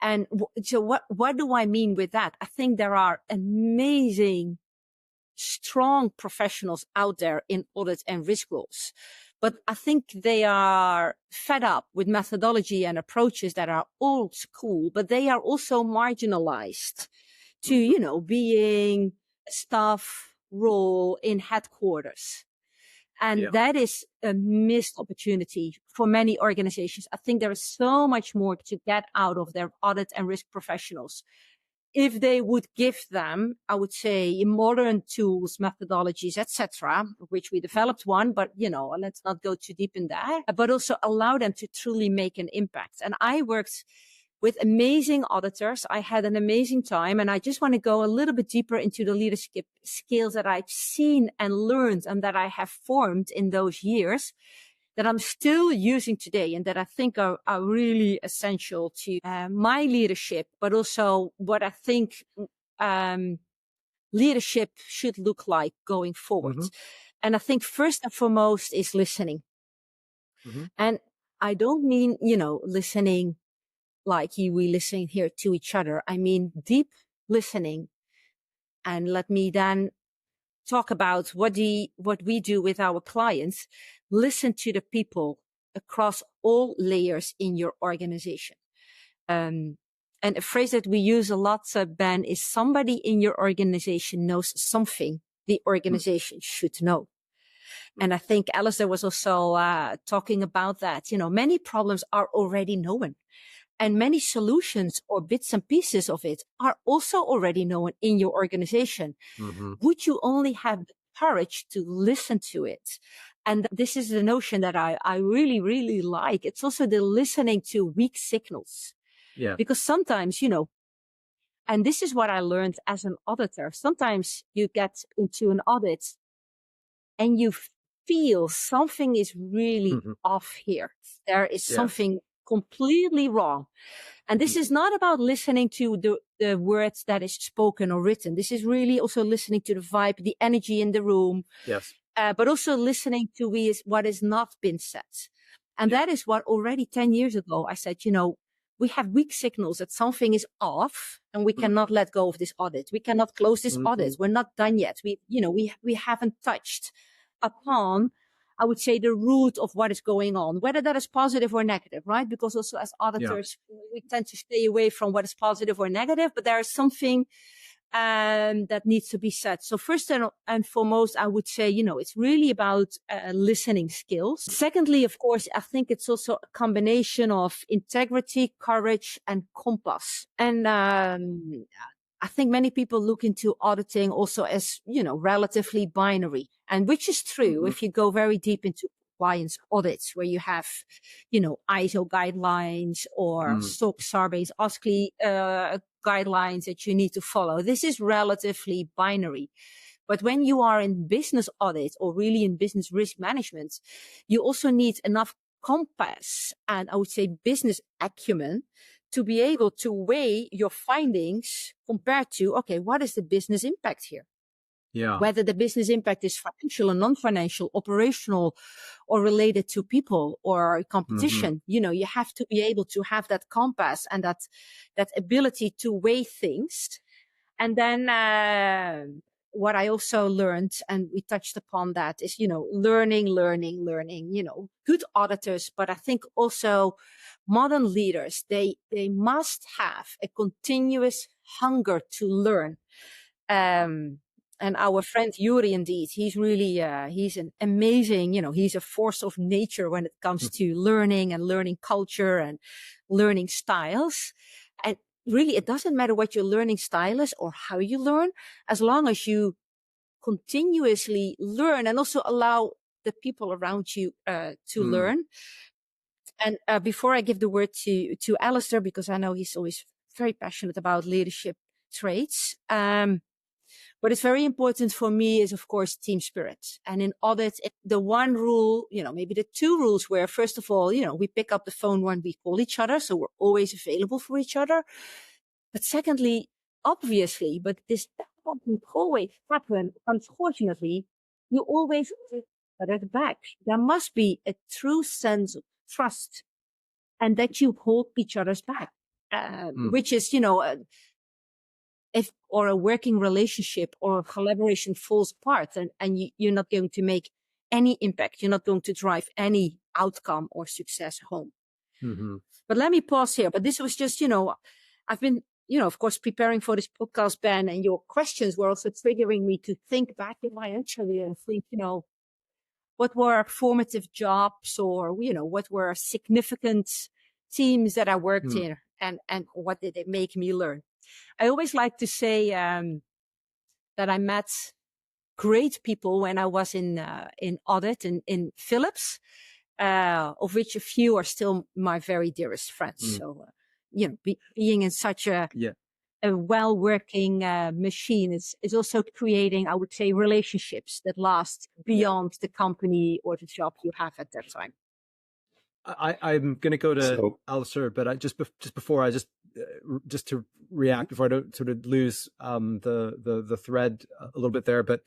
And so what do I mean with that? I think there are amazing, strong professionals out there in audit and risk roles. But I think they are fed up with methodology and approaches that are old school, but they are also marginalized to, being staff role in headquarters. And that is a missed opportunity for many organizations. I think there is so much more to get out of their audit and risk professionals if they would give them, I would say, modern tools, methodologies, etc., which we developed one, but, let's not go too deep in that, but also allow them to truly make an impact. And I worked with amazing auditors. I had an amazing time, and I just want to go a little bit deeper into the leadership skills that I've seen and learned and that I have formed in those years that I'm still using today and that I think are really essential to my leadership, but also what I think leadership should look like going forward. And I think first and foremost is listening. And I don't mean, listening like we listen here to each other. I mean deep listening. And let me then talk about what we do with our clients. Listen to the people across all layers in your organization. And a phrase that we use a lot, Ben, is somebody in your organization knows something the organization should know. And I think Alasdair was also talking about that. Many problems are already known. And many solutions or bits and pieces of it are also already known in your organization. Would you only have the courage to listen to it. And this is the notion that I really, really like. It's also the listening to weak signals. Yeah. Because sometimes, and this is what I learned as an auditor. Sometimes you get into an audit and you feel something is really off here. There is something completely wrong. And this is not about listening to the words that is spoken or written. This is really also listening to the vibe, the energy in the room. Yes. But also listening to what has not been said. And that is what already 10 years ago I said, we have weak signals that something is off and we cannot let go of this audit. We cannot close this audit. We're not done yet. We haven't touched upon, I would say, the root of what is going on, whether that is positive or negative, right? Because also as auditors, we tend to stay away from what is positive or negative, but there is something that needs to be said. So first and foremost, I would say, it's really about listening skills. Secondly, of course, I think it's also a combination of integrity, courage, and compass. And I think many people look into auditing also as, relatively binary, and which is true if you go very deep into compliance audits where you have, ISO guidelines or SOX, Sarbanes-Oxley guidelines that you need to follow. This is relatively binary. But when you are in business audit or really in business risk management, you also need enough compass and I would say business acumen to be able to weigh your findings compared to, okay, what is the business impact here? Yeah. Whether the business impact is financial or non-financial, operational, or related to people or competition, you have to be able to have that compass and that ability to weigh things. And then what I also learned, and we touched upon that, is, learning, good auditors, but I think also modern leaders, they must have a continuous hunger to learn. And our friend Yuri, indeed, he's really, he's an amazing, he's a force of nature when it comes to learning and learning culture and learning styles. And really, it doesn't matter what your learning style is or how you learn, as long as you continuously learn and also allow the people around you to learn. And before I give the word to Alasdair, because I know he's always very passionate about leadership traits, what is very important for me is, of course, team spirit. And in audit, the one rule, maybe the two rules were, first of all, we pick up the phone when we call each other. So we're always available for each other. But secondly, obviously, but this doesn't always happen, unfortunately, you always get it back. There must be a true sense of trust and that you hold each other's back, which is, if or a working relationship or a collaboration falls apart and you're not going to make any impact, you're not going to drive any outcome or success home. But let me pause here. But this was just, I've been, of course, preparing for this podcast, Ben, and your questions were also triggering me to think back in my entry and think, what were formative jobs or, what were significant teams that I worked in and what did it make me learn? I always like to say that I met great people when I was in audit in Philips, of which a few are still my very dearest friends. So, being in such a well-working machine is also creating, I would say, relationships that last beyond the company or the job you have at that time. I'm going to go to Alasdair, but just before I just to react before I don't sort of lose the thread a little bit there. But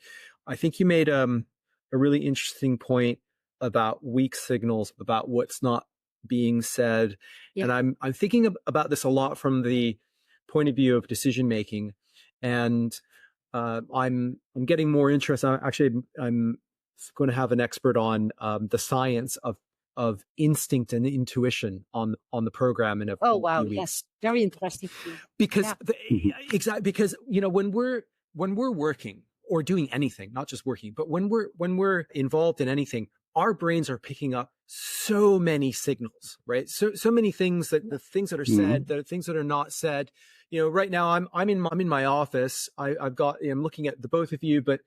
I think you made a really interesting point about weak signals, about what's not being said, and I'm thinking about this a lot from the point of view of decision making, and I'm getting more interest. I'm going to have an expert on the science of instinct and intuition on the program in a few weeks. Yes, very interesting. Because exactly, because when we're working or doing anything, not just working, but when we're involved in anything, our brains are picking up so many signals, right? So many things, that the things that are said, the things that are not said. Right now I'm in my office. I'm looking at the both of you, but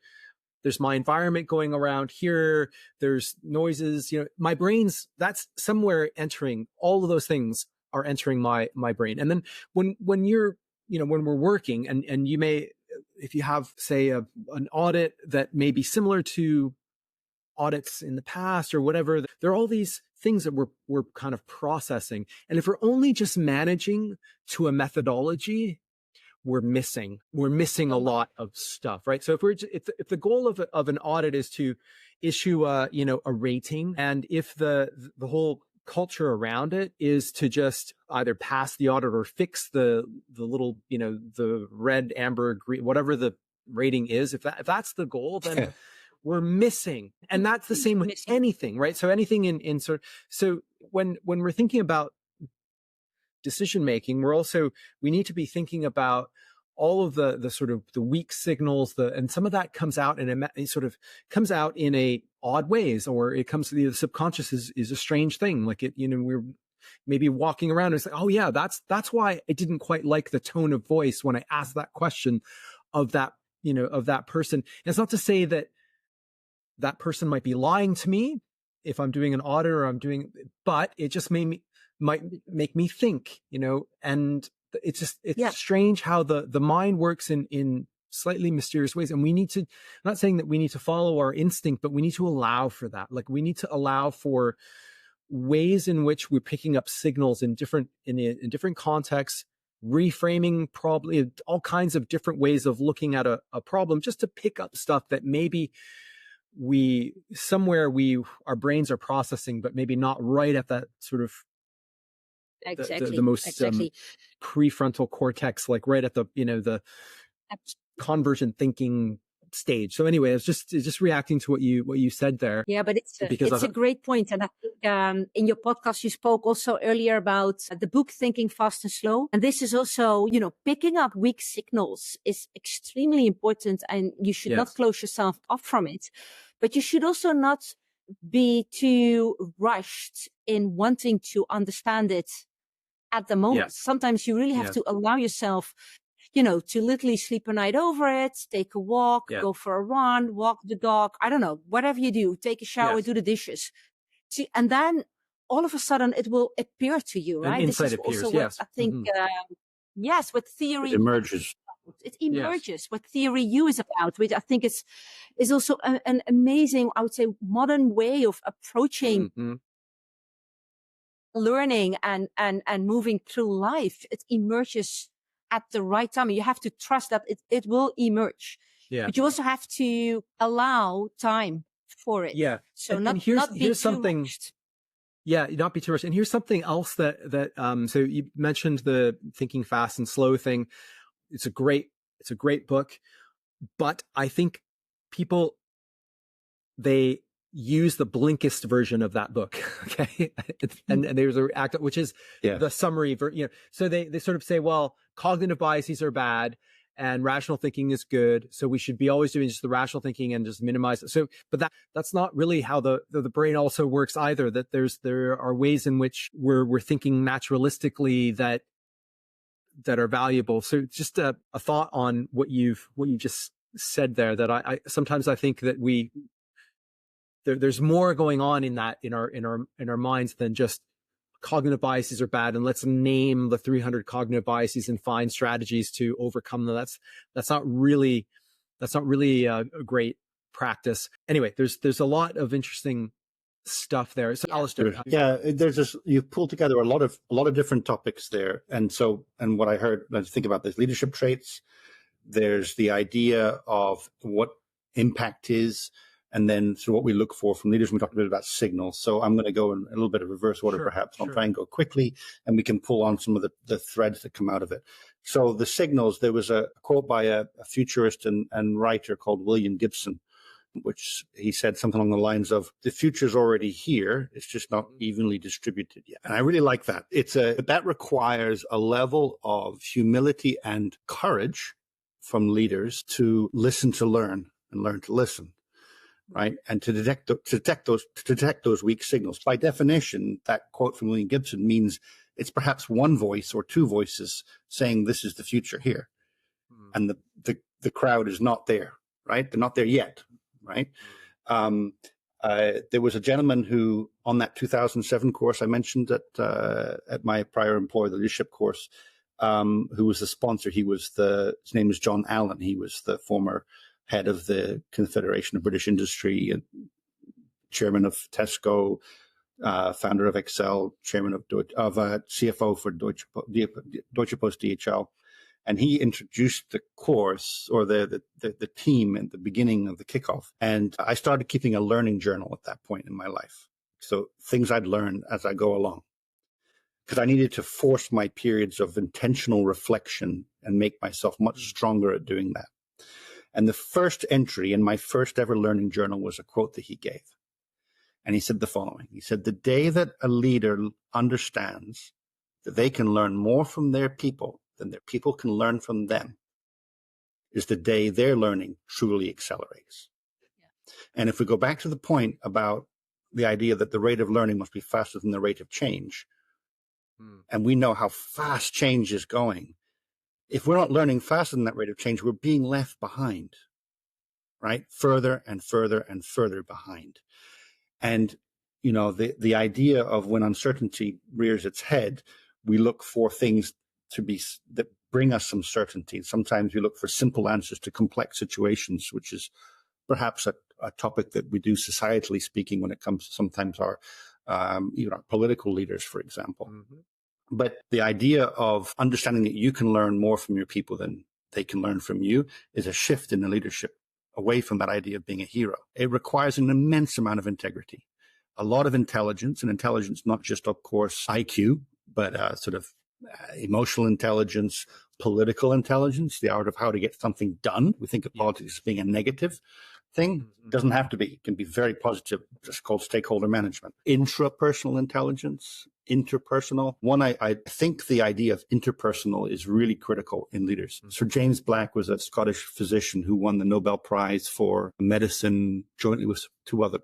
there's my environment going around here, there's noises, my brain's, that's somewhere entering, all of those things are entering my brain. And then when you're, when we're working and you may, if you have, say, an audit that may be similar to audits in the past or whatever, there are all these things that we're kind of processing. And if we're only just managing to a methodology, we're missing a lot of stuff, right? So if the goal of an audit is to issue a rating, and if the whole culture around it is to just either pass the audit or fix the little, the red, amber, green, whatever the rating is, if that's the goal, then we're missing. And that's the same with anything, right? So anything in so when we're thinking about decision making, we need to be thinking about all of the sort of the weak signals, and some of that comes out in a odd ways, or it comes to the subconscious is a strange thing. Like we're maybe walking around and it's like, oh yeah, that's why I didn't quite like the tone of voice when I asked that question of that, of that person. And it's not to say that person might be lying to me if I'm doing an audit but it just might make me think, and it's strange how the mind works in slightly mysterious ways. And I'm not saying that we need to follow our instinct, but we need to allow for that. Like we need to allow for ways in which we're picking up signals in different contexts, reframing, probably all kinds of different ways of looking at a problem, just to pick up stuff that maybe our brains are processing, but maybe not right at that sort of the most prefrontal cortex, like right at the the convergent thinking stage. So anyway, it's just reacting to what you said there. Yeah, but it's a great point. And I think in your podcast you spoke also earlier about the book Thinking Fast and Slow. And this is also, picking up weak signals is extremely important, and you should not close yourself off from it. But you should also not be too rushed in wanting to understand it at the moment. Yeah. Sometimes you really have to allow yourself, to literally sleep a night over it, take a walk, go for a run, walk the dog, I don't know, whatever you do, take a shower, do the dishes. And then all of a sudden it will appear to you, right? This is appears, also what I think, what theory it emerges. It emerges what theory U is about, which I think is also an amazing, I would say, modern way of approaching learning and moving through life. It emerges at the right time. You have to trust that it will emerge. Yeah. But you also have to allow time for it. Yeah. So here's something. Rushed. Yeah, not be too rushed. And here's something else that so you mentioned the Thinking Fast and Slow thing. It's a great book, but I think people, they use the Blinkist version of that book. Okay. and there's a act, which is the summary, so they sort of say, well, cognitive biases are bad and rational thinking is good. So we should be always doing just the rational thinking and just minimize it. So, but that's not really how the brain also works either, that there are ways in which we're thinking naturalistically that are valuable. So just a thought on what you just said there, that I sometimes I think that there's more going on in that in our minds than just cognitive biases are bad and let's name the 300 cognitive biases and find strategies to overcome them. That's not really a great practice. Anyway, there's a lot of interesting stuff there. So Alasdair, you've pulled together a lot of different topics there. And what I heard, when I think about this, leadership traits, there's the idea of what impact is, and then so what we look for from leaders. We talked a bit about signals. So I'm going to go in a little bit of reverse order, perhaps. I'll try and go quickly, and we can pull on some of the threads that come out of it. So the signals, there was a quote by a futurist and writer called William Gibson, which he said something along the lines of, the future's already here, it's just not evenly distributed yet. And I really like that. That requires a level of humility and courage from leaders to listen to learn and learn to listen, right? And to detect those weak signals. By definition, that quote from William Gibson means it's perhaps one voice or two voices saying this is the future here. And the crowd is not there, right? They're not there yet. right? There was a gentleman who, on that 2007 course I mentioned at my prior employer, the leadership course, who was the sponsor. His name is John Allen. He was the former head of the Confederation of British Industry, and chairman of Tesco, founder of Excel, chairman of CFO for Deutsche Post DHL. And he introduced the course, or the team, at the beginning of the kickoff. And I started keeping a learning journal at that point in my life. So things I'd learned as I go along, because I needed to force my periods of intentional reflection and make myself much stronger at doing that. And the first entry in my first ever learning journal was a quote that he gave. And he said the following. He said, "The day that a leader understands that they can learn more from their people than their people can learn from them is the day their learning truly accelerates." Yeah. And if we go back to the point about the idea that the rate of learning must be faster than the rate of change, and we know how fast change is going, if we're not learning faster than that rate of change, we're being left behind, right? Further and further and further behind. And, you know, the idea of when uncertainty rears its head, we look for things that bring us some certainty. Sometimes we look for simple answers to complex situations, which is perhaps a topic that we do societally speaking when it comes to sometimes our political leaders, for example. Mm-hmm. But the idea of understanding that you can learn more from your people than they can learn from you is a shift in the leadership away from that idea of being a hero. It requires an immense amount of integrity, a lot of intelligence, and intelligence, not just, of course, IQ, but emotional intelligence, political intelligence, the art of how to get something done. We think of politics as being a negative thing. It doesn't have to be. It can be very positive. It's called stakeholder management. Intrapersonal intelligence, interpersonal. One, I think the idea of interpersonal is really critical in leaders. Sir James Black was a Scottish physician who won the Nobel Prize for medicine jointly with two other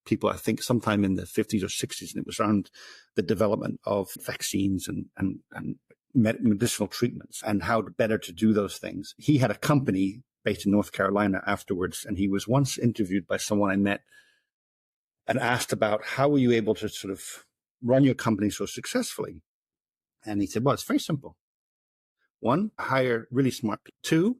people, I think sometime in the 50s or 60s, and it was around the development of vaccines and medicinal treatments and how better to do those things. He had a company based in North Carolina afterwards, and he was once interviewed by someone I met and asked about how were you able to sort of run your company so successfully? And he said, well, it's very simple. One, I hire really smart people. Two,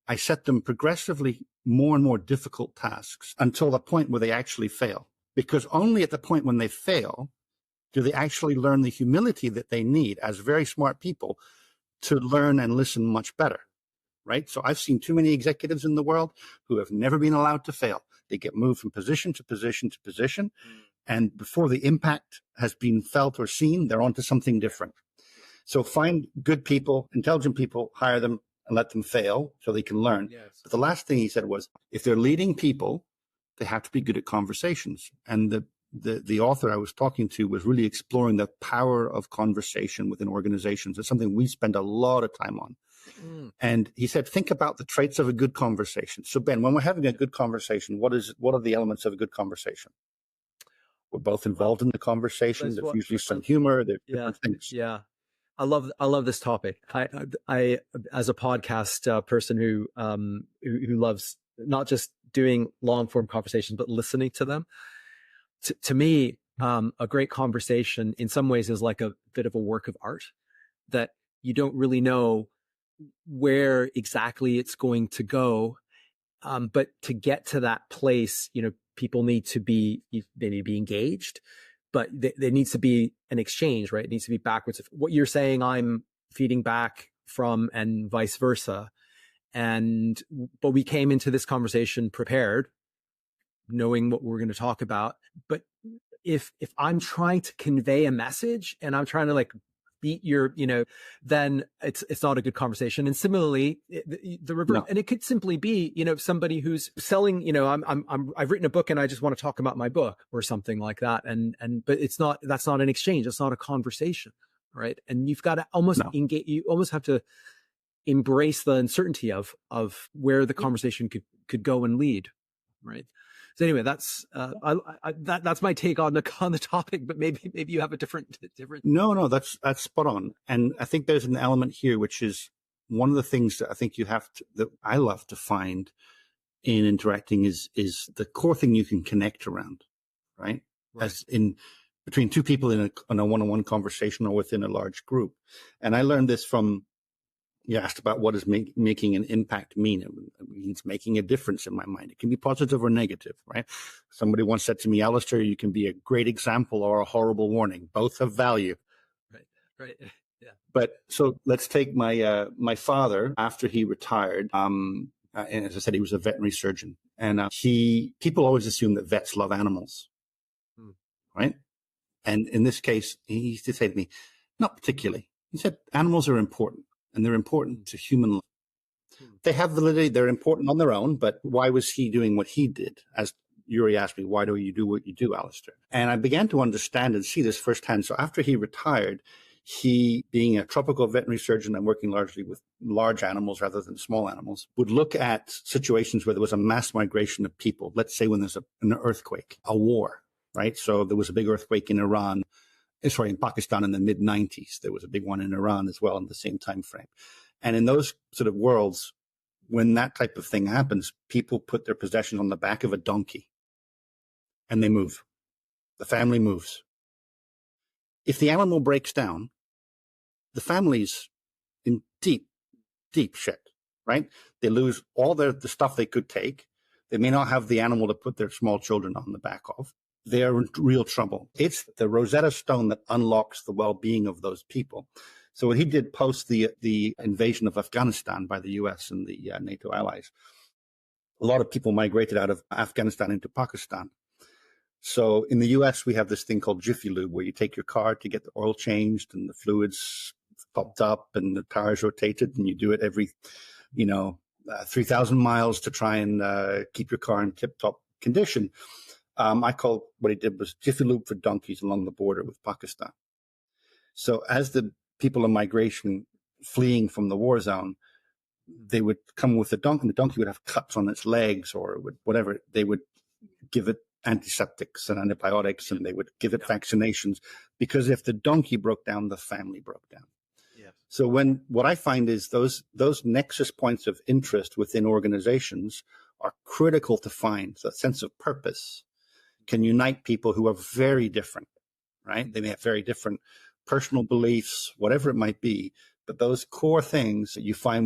I set them progressively more and more difficult tasks until the point where they actually fail. Because only at the point when they fail do they actually learn the humility that they need as very smart people to learn and listen much better, right? So I've seen too many executives in the world who have never been allowed to fail. They get moved from position to position to position. And before the impact has been felt or seen, they're onto something different. So find good people, intelligent people, hire them, and let them fail so they can learn. Yes. But the last thing he said was, if they're leading people, they have to be good at conversations. And the author I was talking to was really exploring the power of conversation within organizations. It's something we spend a lot of time on. And he said, think about the traits of a good conversation. So Ben, when we're having a good conversation, what are the elements of a good conversation? We're both involved in the conversation. There's usually some humor. There's different things. Yeah. I love this topic. I as a podcast person who loves not just doing long form conversations, but listening to them. To me, a great conversation in some ways is like a bit of a work of art that you don't really know where exactly it's going to go. But to get to that place, people need to be engaged, but there needs to be an exchange, right? It needs to be backwards. What you're saying, I'm feeding back from, and vice versa. But we came into this conversation prepared, knowing what we're going to talk about. But if I'm trying to convey a message and I'm trying to beat your, then it's not a good conversation. And similarly, the reverse, no. And it could simply be, somebody who's selling, I've written a book and I just want to talk about my book or something like that. But that's not an exchange. It's not a conversation, right? And you've got to almost engage. You almost have to embrace the uncertainty of where the conversation could go and lead, right? So anyway, that's my take on the topic, but maybe you have a different. No, that's spot on. And I think there's an element here, which is one of the things that I think that I love to find in interacting is the core thing you can connect around, right? As in between two people in a one-on-one conversation or within a large group. And I learned this from, you asked about what does making an impact mean. It means making a difference in my mind. It can be positive or negative, right? Somebody once said to me, Alasdair, you can be a great example or a horrible warning. Both have value. Right. Yeah. But so let's take my father after he retired. And as I said, he was a veterinary surgeon, and people always assume that vets love animals, right? And in this case, he used to say to me, not particularly. He said, animals are important, and they're important to human life. They have validity. They're important on their own, but why was he doing what he did? As Yuri asked me, why do you do what you do, Alasdair? And I began to understand and see this firsthand. So after he retired, he, being a tropical veterinary surgeon and working largely with large animals rather than small animals, would look at situations where there was a mass migration of people. Let's say when there's an earthquake, a war, right? So there was a big earthquake in in Pakistan in the mid-90s. There was a big one in Iran as well in the same time frame. And in those sort of worlds, when that type of thing happens, people put their possessions on the back of a donkey and they move. The family moves. If the animal breaks down, the family's in deep, deep shit, right? They lose all the stuff they could take. They may not have the animal to put their small children on the back of. They're in real trouble. It's the Rosetta Stone that unlocks the well-being of those people. So what he did post the invasion of Afghanistan by the US and the NATO allies, a lot of people migrated out of Afghanistan into Pakistan. So in the US, we have this thing called Jiffy Lube, where you take your car to get the oil changed and the fluids topped up and the tires rotated, and you do it every, 3,000 miles to try and keep your car in tip-top condition. I call what he did was Jiffy Lube for donkeys along the border with Pakistan. So as the people in migration fleeing from the war zone, they would come with a donkey, and the donkey would have cuts on its legs or whatever. They would give it antiseptics and antibiotics, and they would give it vaccinations, because if the donkey broke down, the family broke down. Yeah. So what I find is those nexus points of interest within organizations are critical to find. So a sense of purpose can unite people who are very different, right? They may have very different personal beliefs, whatever it might be, but those core things that you find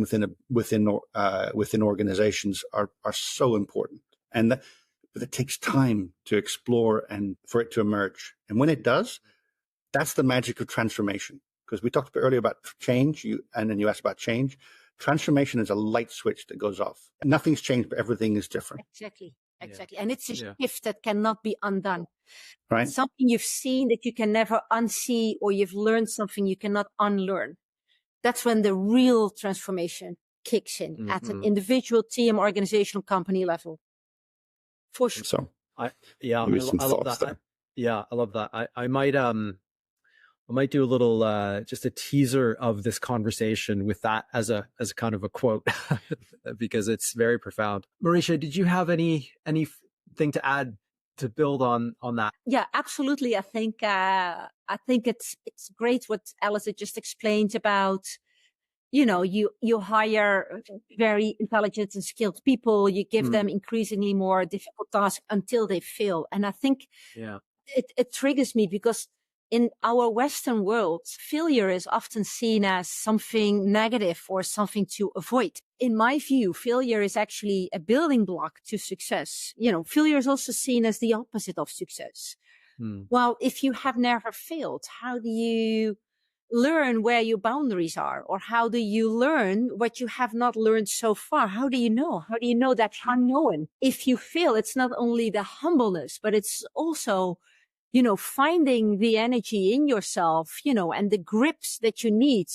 within organizations are so important. But it takes time to explore and for it to emerge. And when it does, that's the magic of transformation. Because we talked earlier about change, and then you asked about change. Transformation is a light switch that goes off. Nothing's changed, but everything is different. Exactly. And it's a shift that cannot be undone. Right. Something you've seen that you can never unsee, or you've learned something you cannot unlearn. That's when the real transformation kicks in at an individual, team, organizational, company level. For sure. So, I love that. I love that. I might do a little, just a teaser of this conversation with that as a kind of a quote, because it's very profound. Marischa, did you have anything to add to build on that? Yeah, absolutely. I think it's great what Alasdair just explained about, you hire very intelligent and skilled people, you give them increasingly more difficult tasks until they fail. And I think it triggers me, because in our Western world, failure is often seen as something negative or something to avoid. In my view, failure is actually a building block to success. Failure is also seen as the opposite of success. Well, if you have never failed, how do you learn where your boundaries are? Or how do you learn what you have not learned so far? How do you know? How do you know that unknown? If you fail, it's not only the humbleness, but it's also finding the energy in yourself, and the grips that you need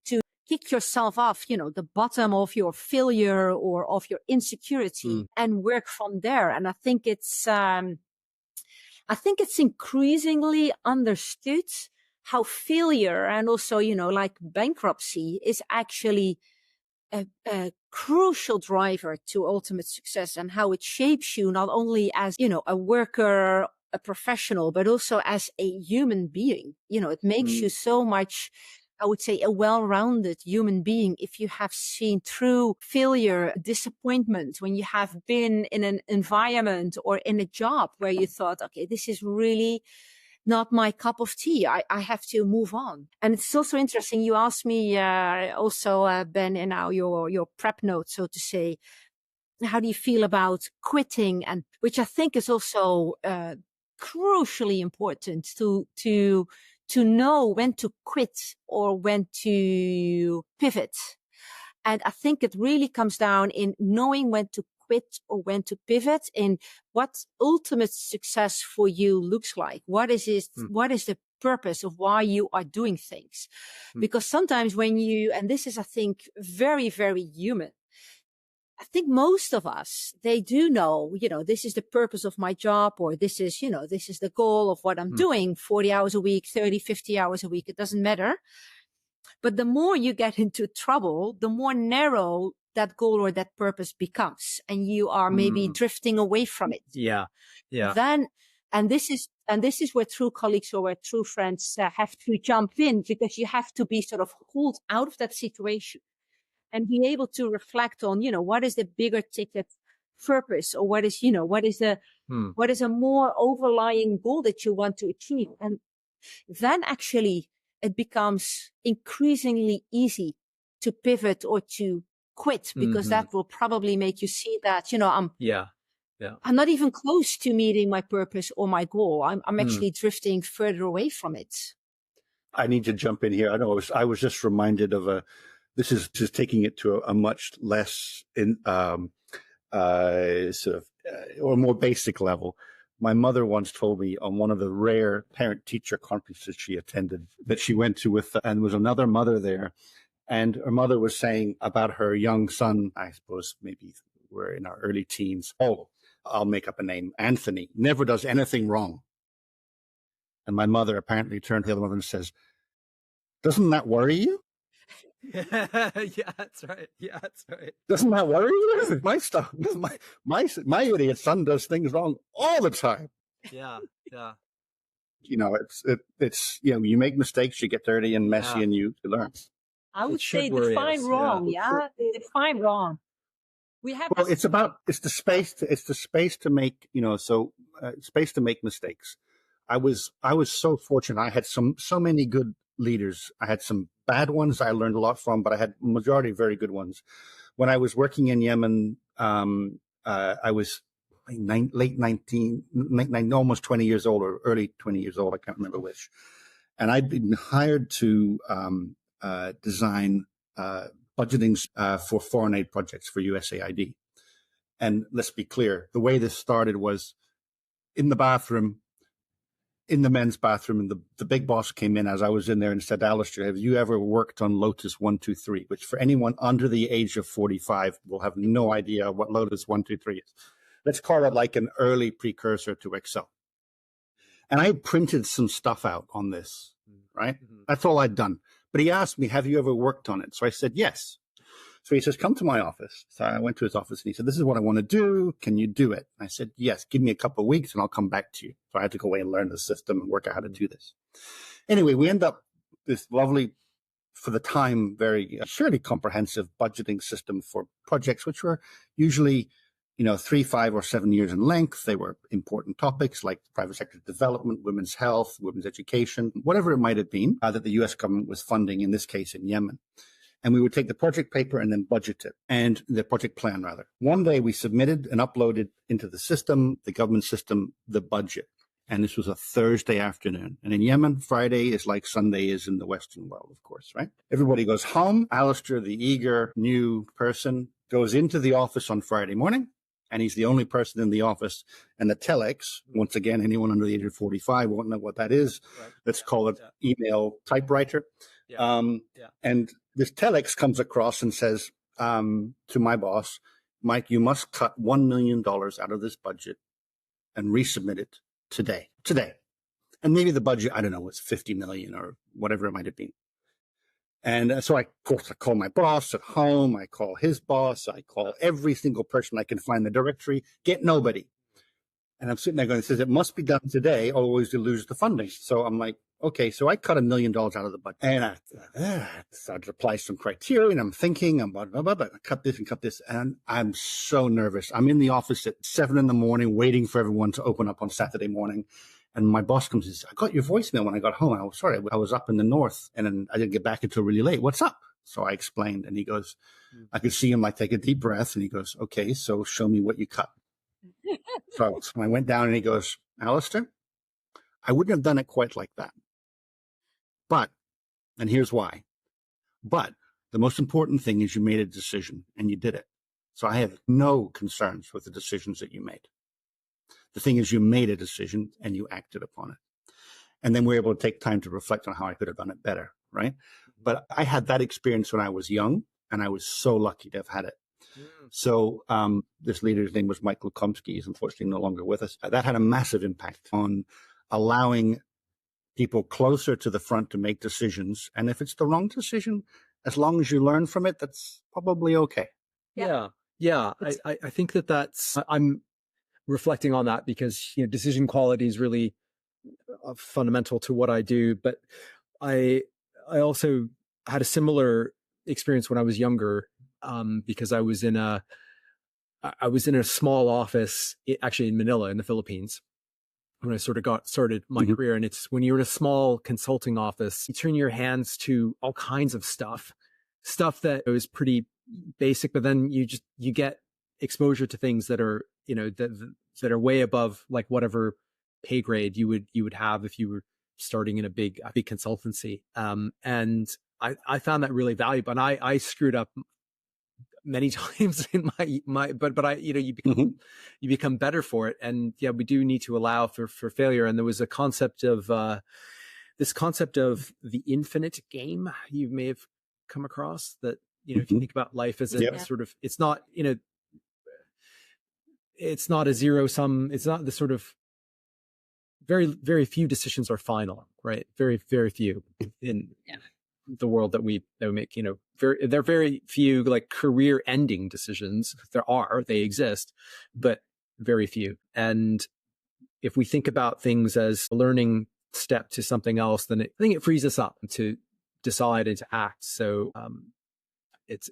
to kick yourself off, the bottom of your failure or of your insecurity and work from there. And I think it's increasingly understood how failure and also, like bankruptcy is actually a crucial driver to ultimate success, and how it shapes you not only as, a worker, a professional, but also as a human being. It makes you so much I would say, a well-rounded human being if you have seen through failure, disappointment, when you have been in an environment or in a job where you thought, okay, this is really not my cup of tea. I have to move on. And it's also interesting. You asked me Ben, in your prep notes, so to say, how do you feel about quitting? And which I think is also crucially important to know when to quit or when to pivot. And I think it really comes down in knowing when to quit or when to pivot, in what ultimate success for you looks like. What is the purpose of why you are doing things? Because sometimes when you, and this is, I think, very, very human, I think most of us, they do know, this is the purpose of my job, or this is the goal of what I'm doing, 40 hours a week, 30, 50 hours a week. It doesn't matter. But the more you get into trouble, the more narrow that goal or that purpose becomes, and you are maybe drifting away from it. Yeah. And this is where true colleagues or where true friends have to jump in, because you have to be sort of pulled out of that situation and be able to reflect on, what is the bigger ticket purpose, or what is a more overlying goal that you want to achieve. And then actually it becomes increasingly easy to pivot or to quit, because that will probably make you see that, I'm not even close to meeting my purpose or my goal. I'm actually drifting further away from it. I need to jump in here. I was just reminded of this is just taking it to a much less or more basic level. My mother once told me on one of the rare parent-teacher conferences she attended that she went to and was another mother there. And her mother was saying about her young son, I suppose maybe we're in our early teens. Oh, I'll make up a name. Anthony never does anything wrong. And my mother apparently turned to the other mother and says, doesn't that worry you? Yeah, that's right. Yeah, that's right. Doesn't that worry you? My stuff, my idiot son does things wrong all the time. Yeah. It's you make mistakes, you get dirty and messy, and you learn. I would say define wrong. Yeah, define wrong. It's the space to make space to make mistakes. I was so fortunate. I had so many good leaders. I had some bad ones I learned a lot from, but I had majority of very good ones. When I was working in Yemen, I was late 19, almost 20 years old or early 20 years old. I can't remember which. And I'd been hired to design budgetings for foreign aid projects for USAID. And let's be clear, the way this started was in the bathroom, in the men's bathroom, and the big boss came in as I was in there and said, Alasdair, have you ever worked on Lotus 123? Which for anyone under the age of 45 will have no idea what Lotus 123 is. Let's call it like an early precursor to Excel. And I printed some stuff out on this, right? That's all I'd done. But he asked me, have you ever worked on it? So I said, yes. So he says, come to my office. So I went to his office and he said, this is what I want to do. Can you do it? And I said, yes, give me a couple of weeks and I'll come back to you. So I had to go away and learn the system and work out how to do this. Anyway, we end up this lovely, for the time, very surely comprehensive budgeting system for projects, which were usually 3, 5, or 7 years in length. They were important topics like private sector development, women's health, women's education, whatever it might have been that the U.S. government was funding, in this case in Yemen. And we would take the project paper and then budget it, and the project plan, rather. One day we submitted and uploaded into the system, the government system, the budget. And this was a Thursday afternoon. And in Yemen, Friday is like Sunday is in the Western world, of course, right? Everybody goes home. Alasdair, the eager new person, goes into the office on Friday morning. And he's the only person in the office. And the telex, once again, anyone under the age of 45 won't know what that is. Right. Let's call it email typewriter. And this telex comes across and says to my boss, Mike, you must cut $1 million out of this budget and resubmit it today. And maybe the budget, I don't know, was 50 million or whatever it might have been. And so I call my boss at home. I call his boss. I call every single person I can find in the directory. Get nobody. And I'm sitting there going, it says it must be done today, otherwise you lose the funding. So I'm like, okay, so I cut $1 million out of the budget. And I started to apply some criteria, and I'm thinking, I cut this and cut this. And I'm so nervous. I'm in the office at 7 a.m, waiting for everyone to open up on Saturday morning. And my boss comes and says, I got your voicemail when I got home. I was sorry, I was up in the north, and then I didn't get back until really late. What's up? So I explained, and he goes, I could see him like take a deep breath, and he goes, okay, so show me what you cut. So I went down, and he goes, Alasdair, I wouldn't have done it quite like that. But, and here's why, but the most important thing is you made a decision and you did it. So I have no concerns with the decisions that you made. The thing is, you made a decision and you acted upon it. And then we're able to take time to reflect on how I could have done it better, right? But I had that experience when I was young, and I was so lucky to have had it. So this leader's name was Michael Komsky. He's unfortunately no longer with us. That had a massive impact on allowing people closer to the front to make decisions. And if it's the wrong decision, as long as you learn from it, that's probably okay. Yeah. I think I'm reflecting on that because, decision quality is really fundamental to what I do. But I also had a similar experience when I was younger, because I was in a small office, actually in Manila in the Philippines, when I sort of got started my career. And it's when you're in a small consulting office, you turn your hands to all kinds of stuff that is pretty basic, but then you get exposure to things that are, that are way above like whatever pay grade you would have if you were starting in a big consultancy. And I found that really valuable. And I screwed up many times in my but I you become better for it. And yeah, we do need to allow for failure. And there was a concept of this concept of the infinite game you may have come across, that if you think about life as a sort of, it's not it's not a zero sum, it's not the sort of very, very few decisions are final, right? Very, very few in the world that we make, there are very few like career ending decisions. They exist, but very few. And if we think about things as a learning step to something else, then I think it frees us up to decide and to act. So it's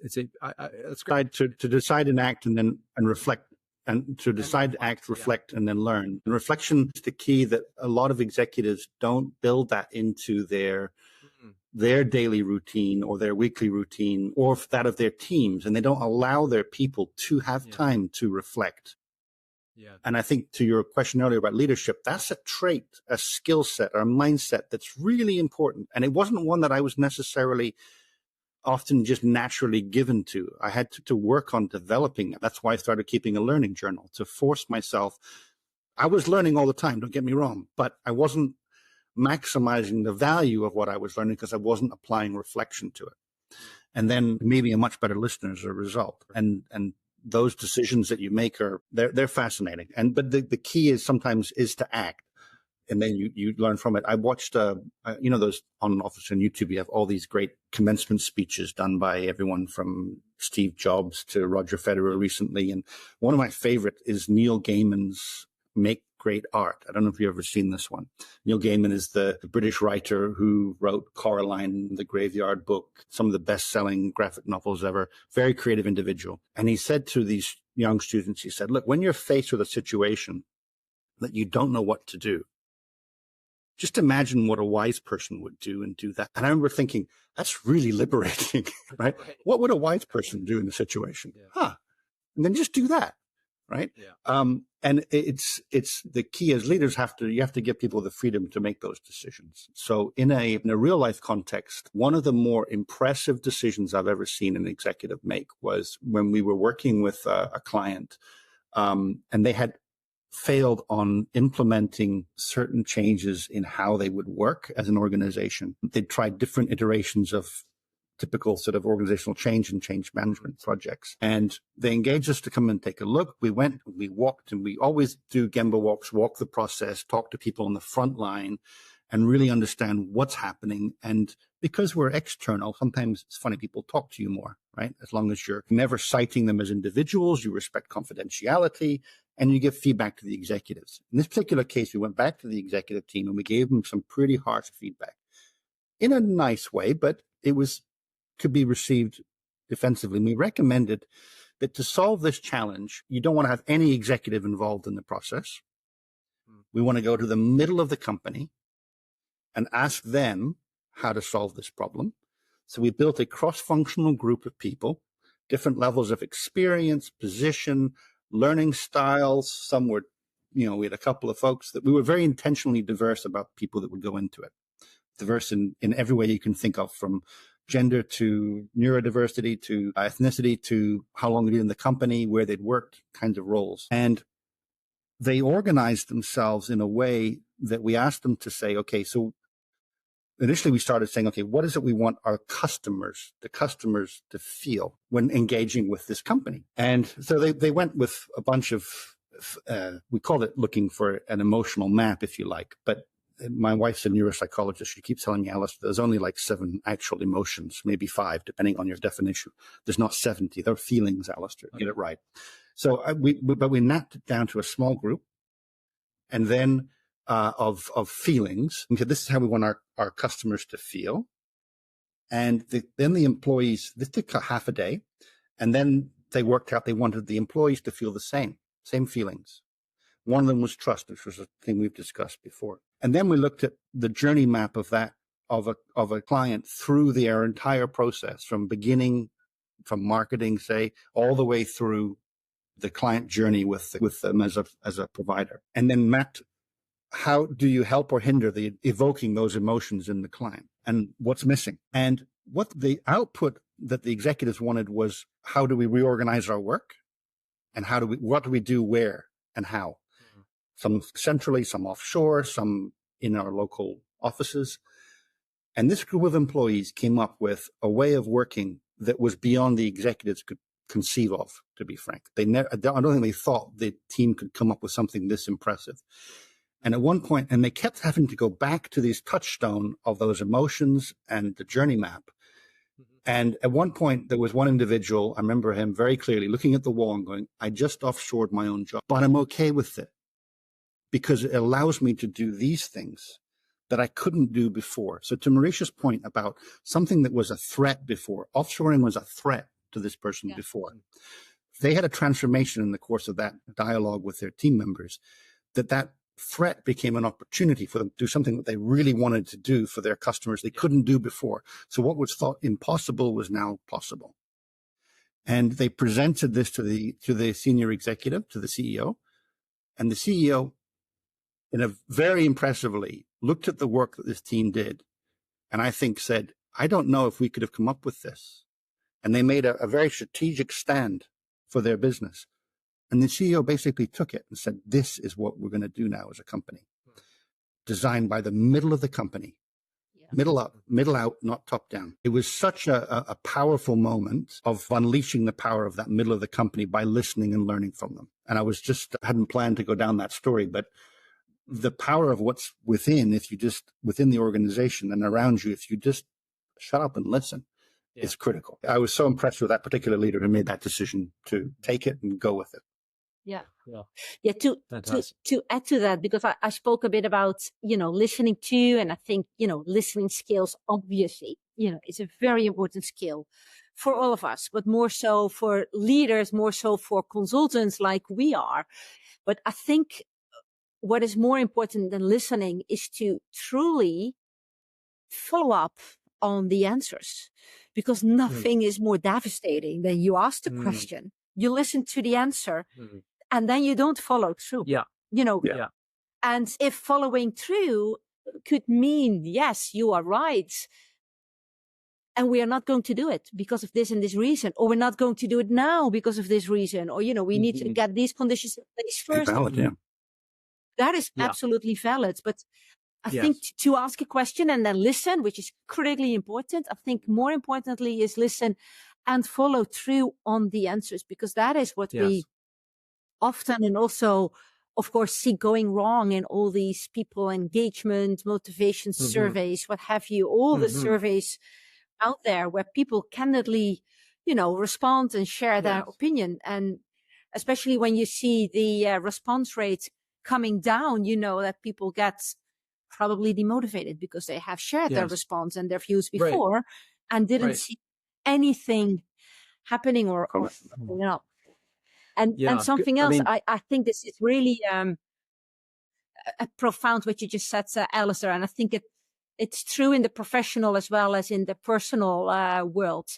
great to decide and act and reflect. And to decide to act, reflect, and then learn. And reflection is the key that a lot of executives don't build that into their daily routine or their weekly routine or that of their teams. And they don't allow their people to have time to reflect. Yeah. And I think to your question earlier about leadership, that's a trait, a skill set, or a mindset that's really important. And it wasn't one that I was necessarily often just naturally given to. I had to work on developing it. That's why I started keeping a learning journal, to force myself. I was learning all the time, don't get me wrong, but I wasn't maximizing the value of what I was learning because I wasn't applying reflection to it. And then maybe a much better listener as a result. And those decisions that you make they're fascinating. But the key is sometimes to act. And then you learn from it. I watched, those on Office on YouTube, you have all these great commencement speeches done by everyone from Steve Jobs to Roger Federer recently. And one of my favorite is Neil Gaiman's Make Great Art. I don't know if you've ever seen this one. Neil Gaiman is the British writer who wrote Coraline, The Graveyard Book, some of the best-selling graphic novels ever. Very creative individual. And he said to these young students, he said, look, when you're faced with a situation that you don't know what to do, just imagine what a wise person would do and do that. And I remember thinking, that's really liberating, right? What would a wise person do in the situation? Yeah. And then just do that, right? Yeah. And it's the key as leaders you have to give people the freedom to make those decisions. So in a real life context, one of the more impressive decisions I've ever seen an executive make was when we were working with a client, and they had failed on implementing certain changes in how they would work as an organization. They tried different iterations of typical sort of organizational change and change management projects. And they engaged us to come and take a look. We went, we walked, and we always do Gemba walks, walk the process, talk to people on the front line and really understand what's happening. And because we're external, sometimes it's funny, people talk to you more, right? As long as you're never citing them as individuals, you respect confidentiality, and you give feedback to the executives. In this particular case, we went back to the executive team and we gave them some pretty harsh feedback in a nice way, but it could be received defensively. And we recommended that to solve this challenge, you don't want to have any executive involved in the process. We want to go to the middle of the company and ask them how to solve this problem. So we built a cross-functional group of people, different levels of experience, position, learning styles. Some were, we had a couple of folks that we were very intentionally diverse about people that would go into it. Diverse in every way you can think of, from gender to neurodiversity to ethnicity to how long they've been in the company, where they'd worked, kinds of roles. And they organized themselves in a way that we asked them to say, okay, so initially we started saying, okay, what is it we want the customers to feel when engaging with this company? And so they went with a bunch of, we call it looking for an emotional map, if you like. But my wife's a neuropsychologist. She keeps telling me, Alice, there's only like 7 actual emotions, maybe 5, depending on your definition. There's not 70. They're feelings, Alasdair. Get it right. So we napped it down to a small group, and then of feelings. And this is how we want our customers to feel. And then the employees, this took half a day, and then they worked out they wanted the employees to feel the same feelings. One of them was trust, which was a thing we've discussed before. And then we looked at the journey map of that, of a client through their entire process, from marketing, say, all the way through the client journey with them as a provider. And then mapped, how do you help or hinder the evoking those emotions in the client, and what's missing? And what the output that the executives wanted was, how do we reorganize our work? And what do we do where and how? Some centrally, some offshore, some in our local offices. And this group of employees came up with a way of working that was beyond the executives could conceive of, to be frank. I don't think they thought the team could come up with something this impressive. And at one point, and they kept having to go back to these touchstone of those emotions and the journey map. And at one point, there was one individual, I remember him very clearly, looking at the wall and going, I just offshored my own job, but I'm okay with it, because it allows me to do these things that I couldn't do before. So to Marischa's point about something that was a threat before, offshoring was a threat to this person before. They had a transformation in the course of that dialogue with their team members, that threat became an opportunity for them to do something that they really wanted to do for their customers they couldn't do before. So what was thought impossible was now possible. And they presented this to the senior executive, to the CEO, and the CEO, in a very impressively, looked at the work that this team did, and I think said, I don't know if we could have come up with this. And they made a very strategic stand for their business. And the CEO basically took it and said, this is what we're going to do now as a company. Designed by the middle of the company. Middle up, middle out, not top down. It was such a powerful moment of unleashing the power of that middle of the company by listening and learning from them. And I hadn't planned to go down that story, but the power of what's within the organization and around you, if you just shut up and listen, is critical. I was so impressed with that particular leader who made that decision to take it and go with it. To add to that, because I spoke a bit about, listening to, and I think, listening skills, obviously, it's a very important skill for all of us, but more so for leaders, more so for consultants like we are. But I think what is more important than listening is to truly follow up on the answers, because nothing is more devastating than you ask the question, you listen to the answer, and then you don't follow through. And if following through could mean, yes, you are right, and we are not going to do it because of this and this reason, or we're not going to do it now because of this reason, or, we need to get these conditions in place first. Valid, that is absolutely valid. But I think to ask a question and then listen, which is critically important. I think more importantly is listen and follow through on the answers, because that is what we often and also, of course, see going wrong in all these people engagement, motivation surveys, what have you, all the surveys out there where people candidly, respond and share their opinion. And especially when you see the response rate coming down, you know that people get probably demotivated because they have shared their response and their views before and didn't see anything happening or you know. And something else, I think this is really a profound what you just said, Alasdair, and I think it's true in the professional as well as in the personal world.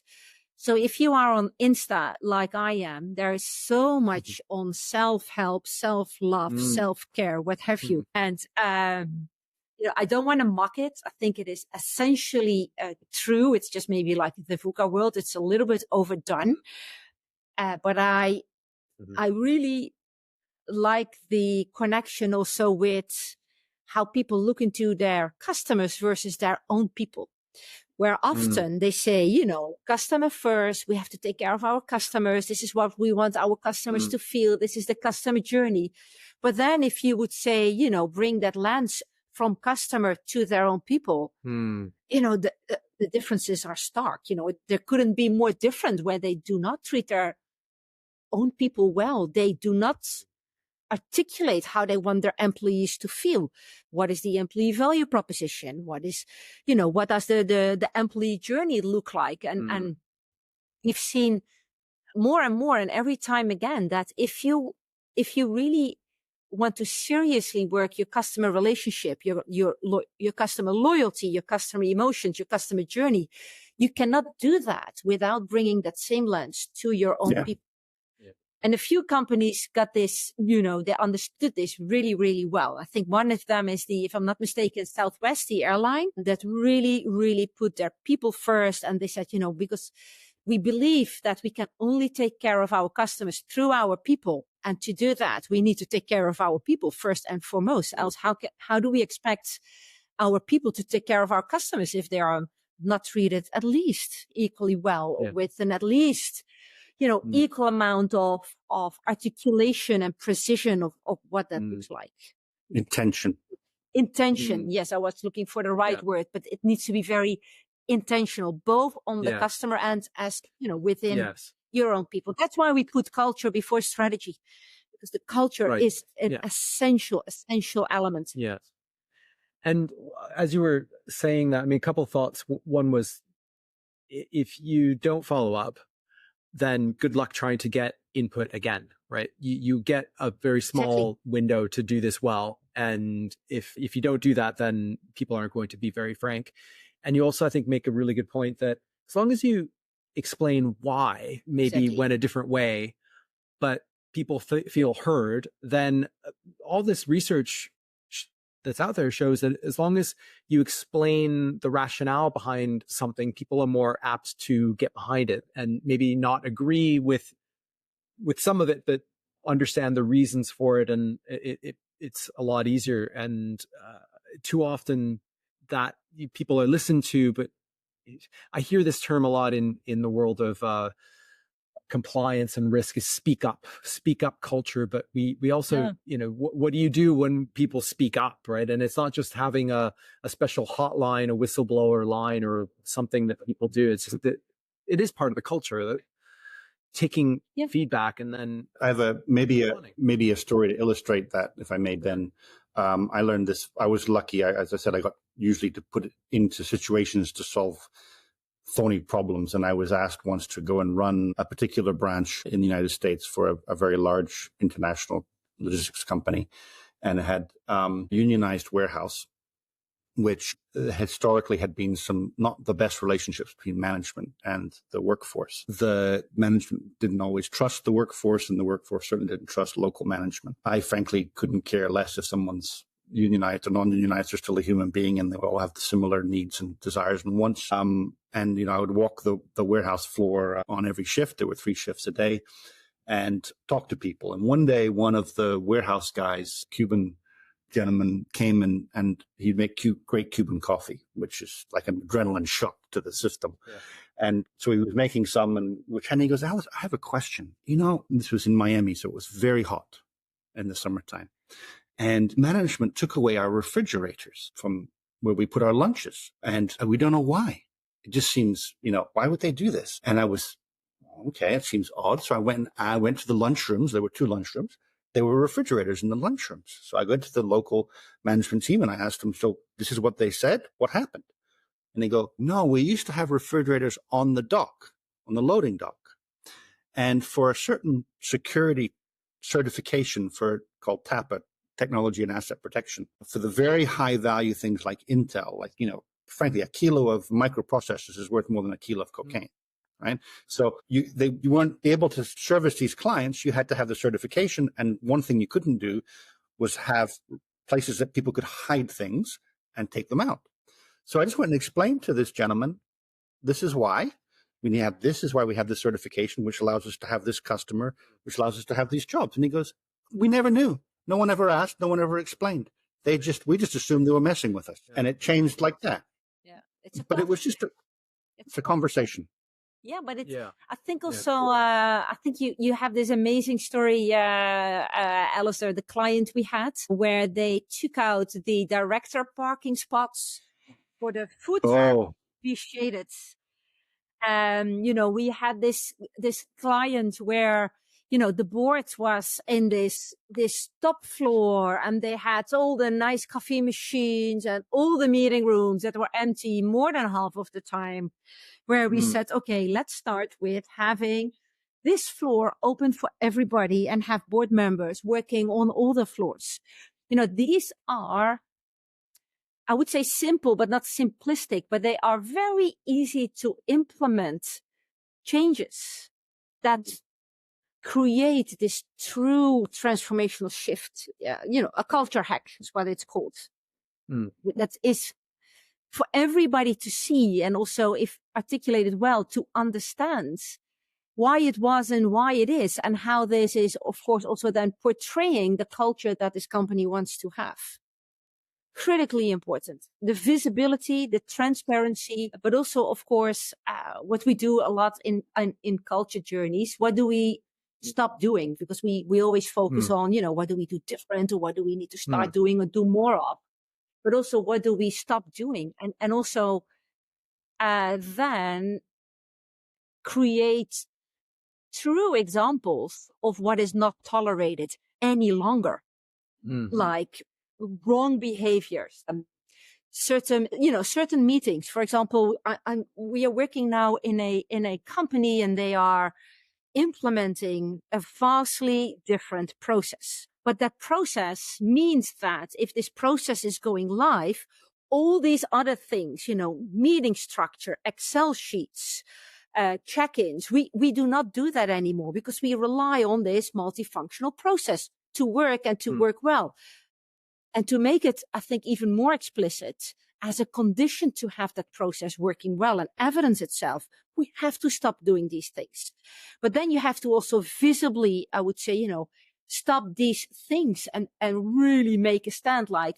So if you are on Insta like I am, there is so much on self-help, self-love, self-care, what have you. And you know, I don't want to mock it. I think it is essentially true. It's just maybe like the VUCA world. It's a little bit overdone. But I really like the connection also with how people look into their customers versus their own people, where often they say, you know, customer first, we have to take care of our customers. This is what we want our customers to feel. This is the customer journey. But then if you would say, you know, bring that lens from customer to their own people, you know, the differences are stark. You know, there couldn't be more different where they do not treat their own people well. They do not articulate how they want their employees to feel. What is the employee value proposition? What is, you know, what does the employee journey look like? And we've seen more and more and every time again that if you really want to seriously work your customer relationship, your customer loyalty, your customer emotions, your customer journey, you cannot do that without bringing that same lens to your own people. And a few companies got this, you know, they understood this really, really well. I think one of them is if I'm not mistaken, Southwest, the airline that really, really put their people first. And they said, you know, because we believe that we can only take care of our customers through our people. And to do that, we need to take care of our people first and foremost. Else, how do we expect our people to take care of our customers if they are not treated at least equally well or with an at least, you know, equal amount of articulation and precision of what that looks like. Intention. Yes, I was looking for the right word, but it needs to be very intentional, both on the customer and as, you know, within your own people. That's why we put culture before strategy, because the culture is an essential element. Yes. And as you were saying that, I mean, a couple of thoughts. One was, if you don't follow up, then good luck trying to get input again, right? You get a very small window to do this well. And if you don't do that, then people aren't going to be very frank. And you also, I think, make a really good point that as long as you explain why, maybe went a different way, but people feel heard, then all this research that's out there shows that as long as you explain the rationale behind something, people are more apt to get behind it and maybe not agree with some of it, but understand the reasons for it. And it's a lot easier. And too often that people are listened to, but I hear this term a lot in the world of compliance and risk is speak up culture. But we also, you know, what do you do when people speak up, right? And it's not just having a special hotline, a whistleblower line or something that people do. It's just that it is part of the culture, that taking feedback. And then I have maybe a story to illustrate that, if I may, Ben. I learned this. I was lucky. As I said, I got usually to put it into situations to solve phony problems. And I was asked once to go and run a particular branch in the United States for a very large international logistics company. And it had unionized warehouse, which historically had been not the best relationships between management and the workforce. The management didn't always trust the workforce, and the workforce certainly didn't trust local management. I frankly couldn't care less if someone's unionized or non-unionized, are still a human being, and they all have the similar needs and desires and wants. And, you know, I would walk the warehouse floor on every shift. There were 3 shifts a day, and talk to people. And one day, one of the warehouse guys, Cuban gentleman, came and he'd make great Cuban coffee, which is like an adrenaline shock to the system. Yeah. And so he was making some, and he goes, Alice, I have a question. You know, this was in Miami, so it was very hot in the summertime. And management took away our refrigerators from where we put our lunches. And we don't know why. It just seems, you know, why would they do this? And I was, okay, it seems odd. So I went to the lunchrooms. There were 2 lunchrooms. There were refrigerators in the lunchrooms. So I went to the local management team and I asked them, so this is what they said? What happened? And they go, no, we used to have refrigerators on the dock, on the loading dock. And for a certain security certification called TAPA, Technology and Asset Protection, for the very high value things like Intel, like, frankly, a kilo of microprocessors is worth more than a kilo of cocaine. Right. So you weren't able to service these clients. You had to have the certification. And one thing you couldn't do was have places that people could hide things and take them out. So I just went and explained to this gentleman, this is why this is why we have this certification, which allows us to have this customer, which allows us to have these jobs. And he goes, we never knew. No one ever asked. No one ever explained. We just assumed they were messing with us. And it changed like that. Yeah. But it was just it's a conversation. Yeah, but I think also, I think you have this amazing story, Alasdair, the client we had, where they took out the director parking spots for the food truck be shaded. We had this client where, the board was in this top floor and they had all the nice coffee machines and all the meeting rooms that were empty more than half of the time, where we said, okay, let's start with having this floor open for everybody and have board members working on all the floors. These are, I would say, simple, but not simplistic, but they are very easy to implement changes that create this true transformational shift. A culture hack is what it's called. That is for everybody to see, and also, if articulated well, to understand why it was and why it is, and how this is, of course, also then portraying the culture that this company wants to have. Critically important. The visibility, the transparency, but also, of course, what we do a lot in culture journeys. What do we stop doing? Because we always focus on, what do we do different, or what do we need to start doing or do more of? But also, what do we stop doing? And also, then create true examples of what is not tolerated any longer. Like wrong behaviors, certain meetings. For example, we are working now in a company, and they are implementing a vastly different process. But that process means that if this process is going live, all these other things, meeting structure, Excel sheets, check-ins, we do not do that anymore, because we rely on this multifunctional process to work and to work well. And to make it, I think, even more explicit, as a condition to have that process working well and evidence itself, we have to stop doing these things. But then you have to also visibly, I would say, stop these things and really make a stand, like,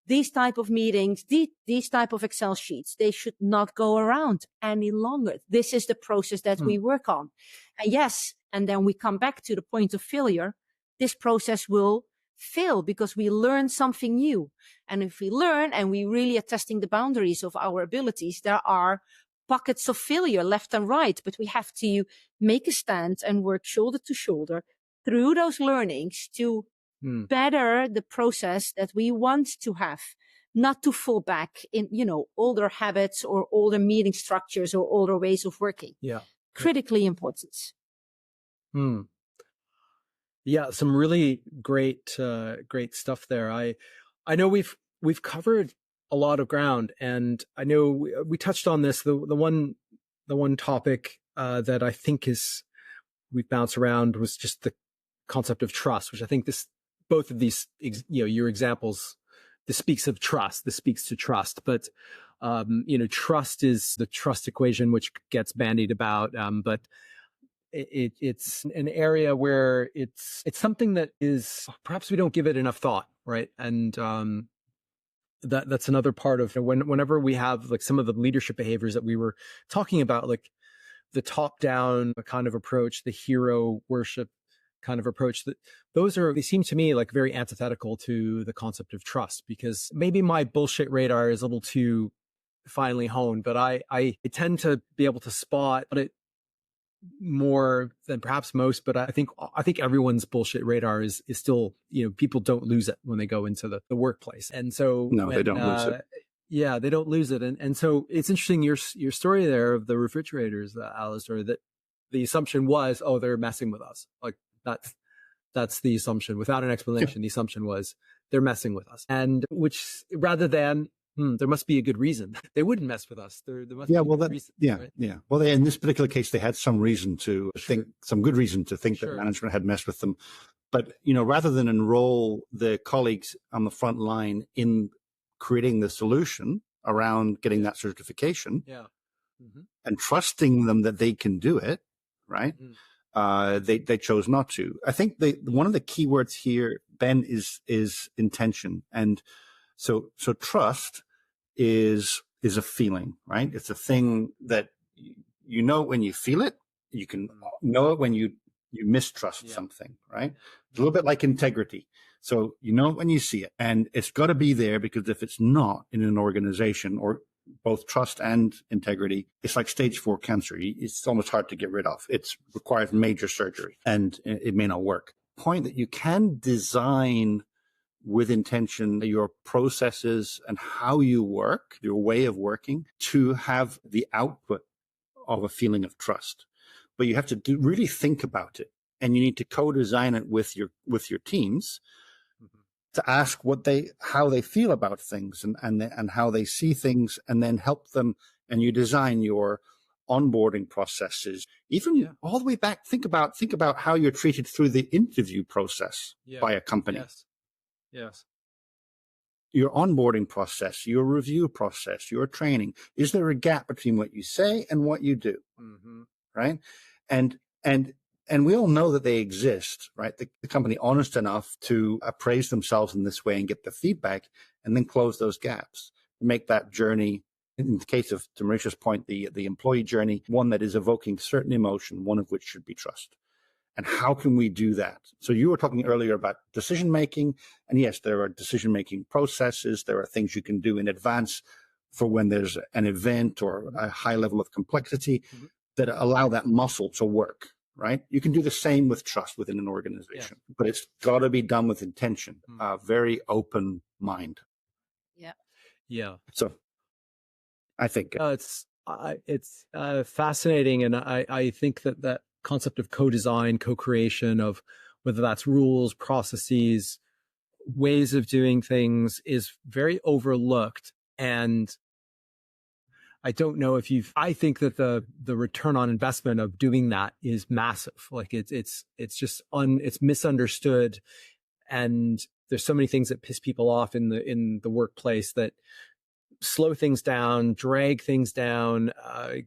these type of meetings, these type of Excel sheets, they should not go around any longer. This is the process that we work on. And yes, and then we come back to the point of failure. This process will fail because we learn something new. And if we learn and we really are testing the boundaries of our abilities, there are pockets of failure left and right, but we have to make a stand and work shoulder to shoulder through those learnings to better the process that we want to have, not to fall back in, older habits or older meeting structures or older ways of working. Yeah. Critically important. Yeah, some really great stuff there. I know we've covered a lot of ground, and I know we touched on this. The one topic that I think we've bounced around was just the concept of trust, which I think both of these, your examples, this speaks of trust. This speaks to trust, but trust is the trust equation, which gets bandied about, but it's an area where it's something that is perhaps we don't give it enough thought, right? And that's another part of whenever we have like some of the leadership behaviors that we were talking about, like the top-down kind of approach, the hero worship kind of approach, they seem to me like very antithetical to the concept of trust, because maybe my bullshit radar is a little too finely honed, but I tend to be able to spot it more than perhaps most, but I think everyone's bullshit radar is still, people don't lose it when they go into the workplace. And so they don't lose it. Yeah, they don't lose it. And so it's interesting, your story there of the refrigerators, Alasdair, that the assumption was, oh, they're messing with us. Like that's the assumption without an explanation. The assumption was they're messing with us. And which rather than, there must be a good reason. They wouldn't mess with us. There must be a good reason. Right? Yeah. Well, in this particular case, they had some reason to think, some good reason to think that management had messed with them. But, rather than enroll the colleagues on the front line in creating the solution around getting that certification and trusting them that they can do it, right? They chose not to. I think one of the key words here, Ben, is intention. And so trust is a feeling, right? It's a thing that when you feel it. You can know it when you mistrust something, right? It's a little bit like integrity. So it when you see it, and it's got to be there, because if it's not in an organization, or both trust and integrity, it's like stage 4 cancer. It's almost hard to get rid of. It requires major surgery, and it may not work. Point that you can design with intention your processes and how you work, your way of working, to have the output of a feeling of trust. But you have to really think about it, and you need to co-design it with your teams to ask how they feel about things and how they see things, and then help them. And you design your onboarding processes, even all the way back. Think about how you're treated through the interview process by a company. Yes. Your onboarding process, your review process, your training. Is there a gap between what you say and what you do? Right? And we all know that they exist, right? The company honest enough to appraise themselves in this way and get the feedback, and then close those gaps, make that journey. In the case of, to Marischa's point, the employee journey, one that is evoking certain emotion, one of which should be trust. And how can we do that? So you were talking earlier about decision-making, and yes, there are decision-making processes. There are things you can do in advance for when there's an event or a high level of complexity that allow that muscle to work, right? You can do the same with trust within an organization, but it's got to be done with intention, a very open mind. Yeah. So I think it's fascinating. And I think that concept of co-design, co-creation of whether that's rules, processes, ways of doing things is very overlooked. And I don't know if I think that the return on investment of doing that is massive. Like it's just it's misunderstood. And there's so many things that piss people off in the workplace that slow things down, drag things down,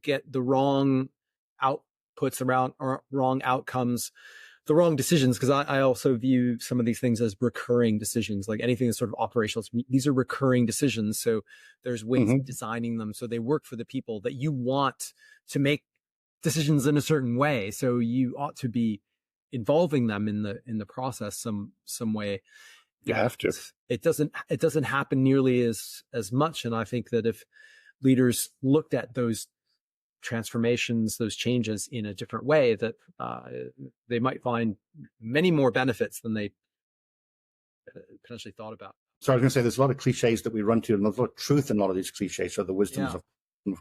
get the wrong outputs around, or wrong outcomes, the wrong decisions. Because I also view some of these things as recurring decisions, like anything that's sort of operational. These are recurring decisions. So there's ways of designing them so they work for the people that you want to make decisions in a certain way. So you ought to be involving them in the process some way. You have to. It doesn't happen nearly as much. And I think that if leaders looked at those transformations, those changes in a different way, that they might find many more benefits than they potentially thought about. So I was going to say, there's a lot of cliches that we run to, and there's a lot of truth in a lot of these cliches. So the wisdoms of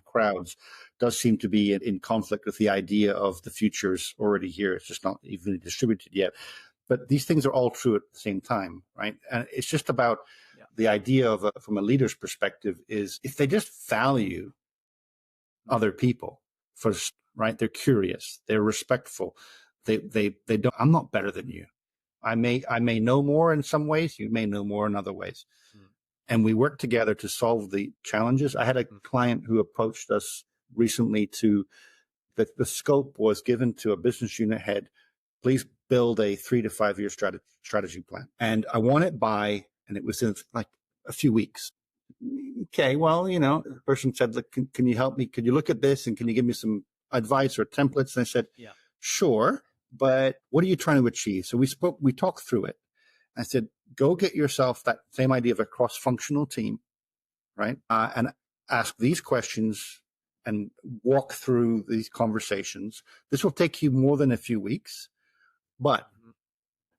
crowds does seem to be in conflict with the idea of the future's already here. It's just not evenly distributed yet. But these things are all true at the same time, right? And it's just about the idea of, from a leader's perspective, is if they just value other people first, right? They're curious, they're respectful. They don't. I'm not better than you. I may know more in some ways. You may know more in other ways. And we work together to solve the challenges. I had a client who approached us recently the scope was given to a business unit head. Please build a 3 to 5 year strategy plan. And I want it by, and it was in like a few weeks. Okay, well, the person said, look, can you help me? Could you look at this and can you give me some advice or templates? And I said, sure, but what are you trying to achieve? So we talked through it. I said, go get yourself that same idea of a cross-functional team, right? And ask these questions and walk through these conversations. This will take you more than a few weeks, but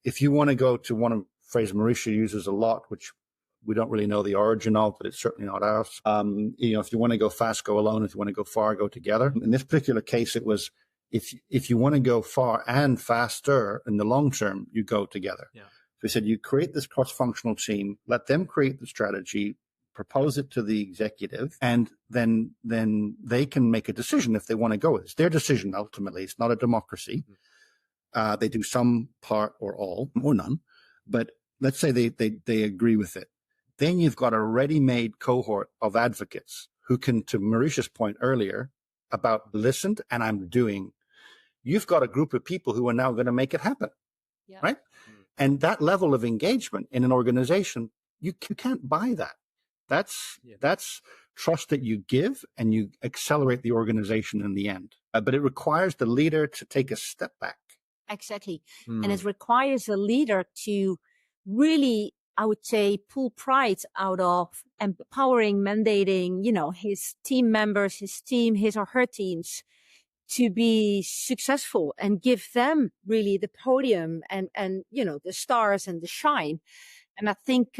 if you want to go to one of phrase Marischa uses a lot, which we don't really know the origin of, but it's certainly not ours. If you want to go fast, go alone. If you want to go far, go together. In this particular case, it was if you want to go far and faster in the long term, you go together. Yeah. So we said you create this cross-functional team, let them create the strategy, propose it to the executive, and then they can make a decision if they want to go. It's their decision ultimately. It's not a democracy. They do some part or all or none, but let's say they agree with it. Then you've got a ready-made cohort of advocates who can, to Marischa's point earlier about listened and I'm doing, you've got a group of people who are now going to make it happen, right? And that level of engagement in an organization, you can't buy that. That's trust that you give and you accelerate the organization in the end. But it requires the leader to take a step back. Exactly. And it requires a leader to really, I would say, pull pride out of empowering, mandating, his team members, his team, his or her teams to be successful and give them really the podium and the stars and the shine. And I think,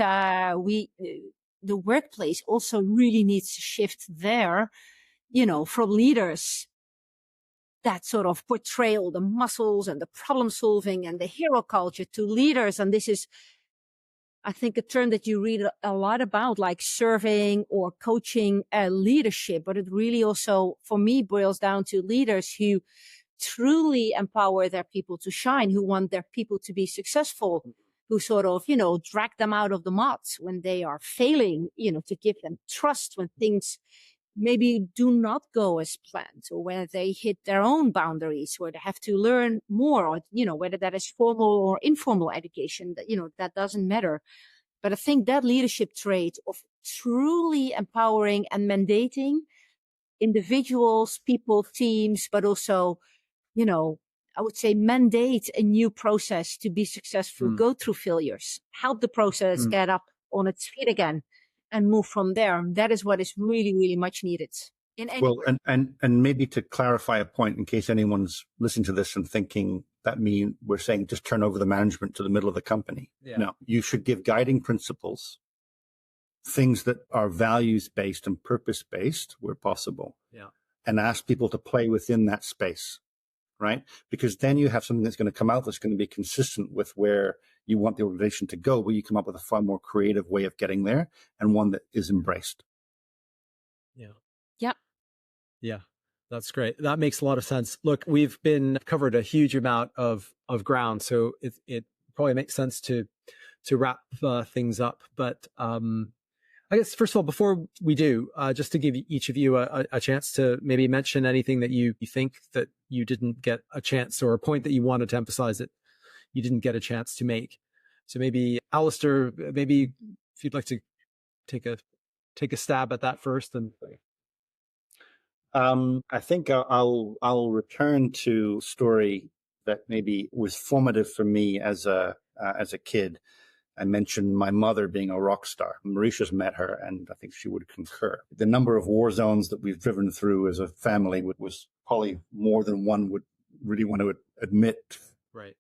the workplace also really needs to shift there, from leaders, that sort of portrayal, the muscles and the problem solving and the hero culture, to leaders. And this is, I think, a term that you read a lot about, like serving or coaching leadership. But it really also, for me, boils down to leaders who truly empower their people to shine, who want their people to be successful, who sort of, drag them out of the mud when they are failing, to give them trust when things maybe do not go as planned, or where they hit their own boundaries, where they have to learn more, or, whether that is formal or informal education, that doesn't matter. But I think that leadership trait of truly empowering and mandating individuals, people, teams, but also, I would say mandate a new process to be successful, go through failures, help the process get up on its feet again, and move from there. That is what is really, really much needed. And maybe to clarify a point, in case anyone's listening to this and thinking that we're saying just turn over the management to the middle of the company. Yeah. No, you should give guiding principles, things that are values-based and purpose-based where possible, and ask people to play within that space, right? Because then you have something that's going to come out that's going to be consistent with where you want the organization to go, where you come up with a far more creative way of getting there and one that is embraced. Yeah, that's great. That makes a lot of sense. Look, we've covered a huge amount of ground, so it probably makes sense to wrap things up. But I guess, first of all, before we do, just to give each of you a chance to maybe mention anything that you think that you didn't get a chance, or a point that you wanted to emphasize that you didn't get a chance to make. So maybe, Alasdair, maybe if you'd like to take a stab at that first. And I think I'll return to a story that maybe was formative for me as a kid. I mentioned my mother being a rock star. Marischa's met her, and I think she would concur. The number of war zones that we've driven through as a family was probably more than one would really want to admit. Right.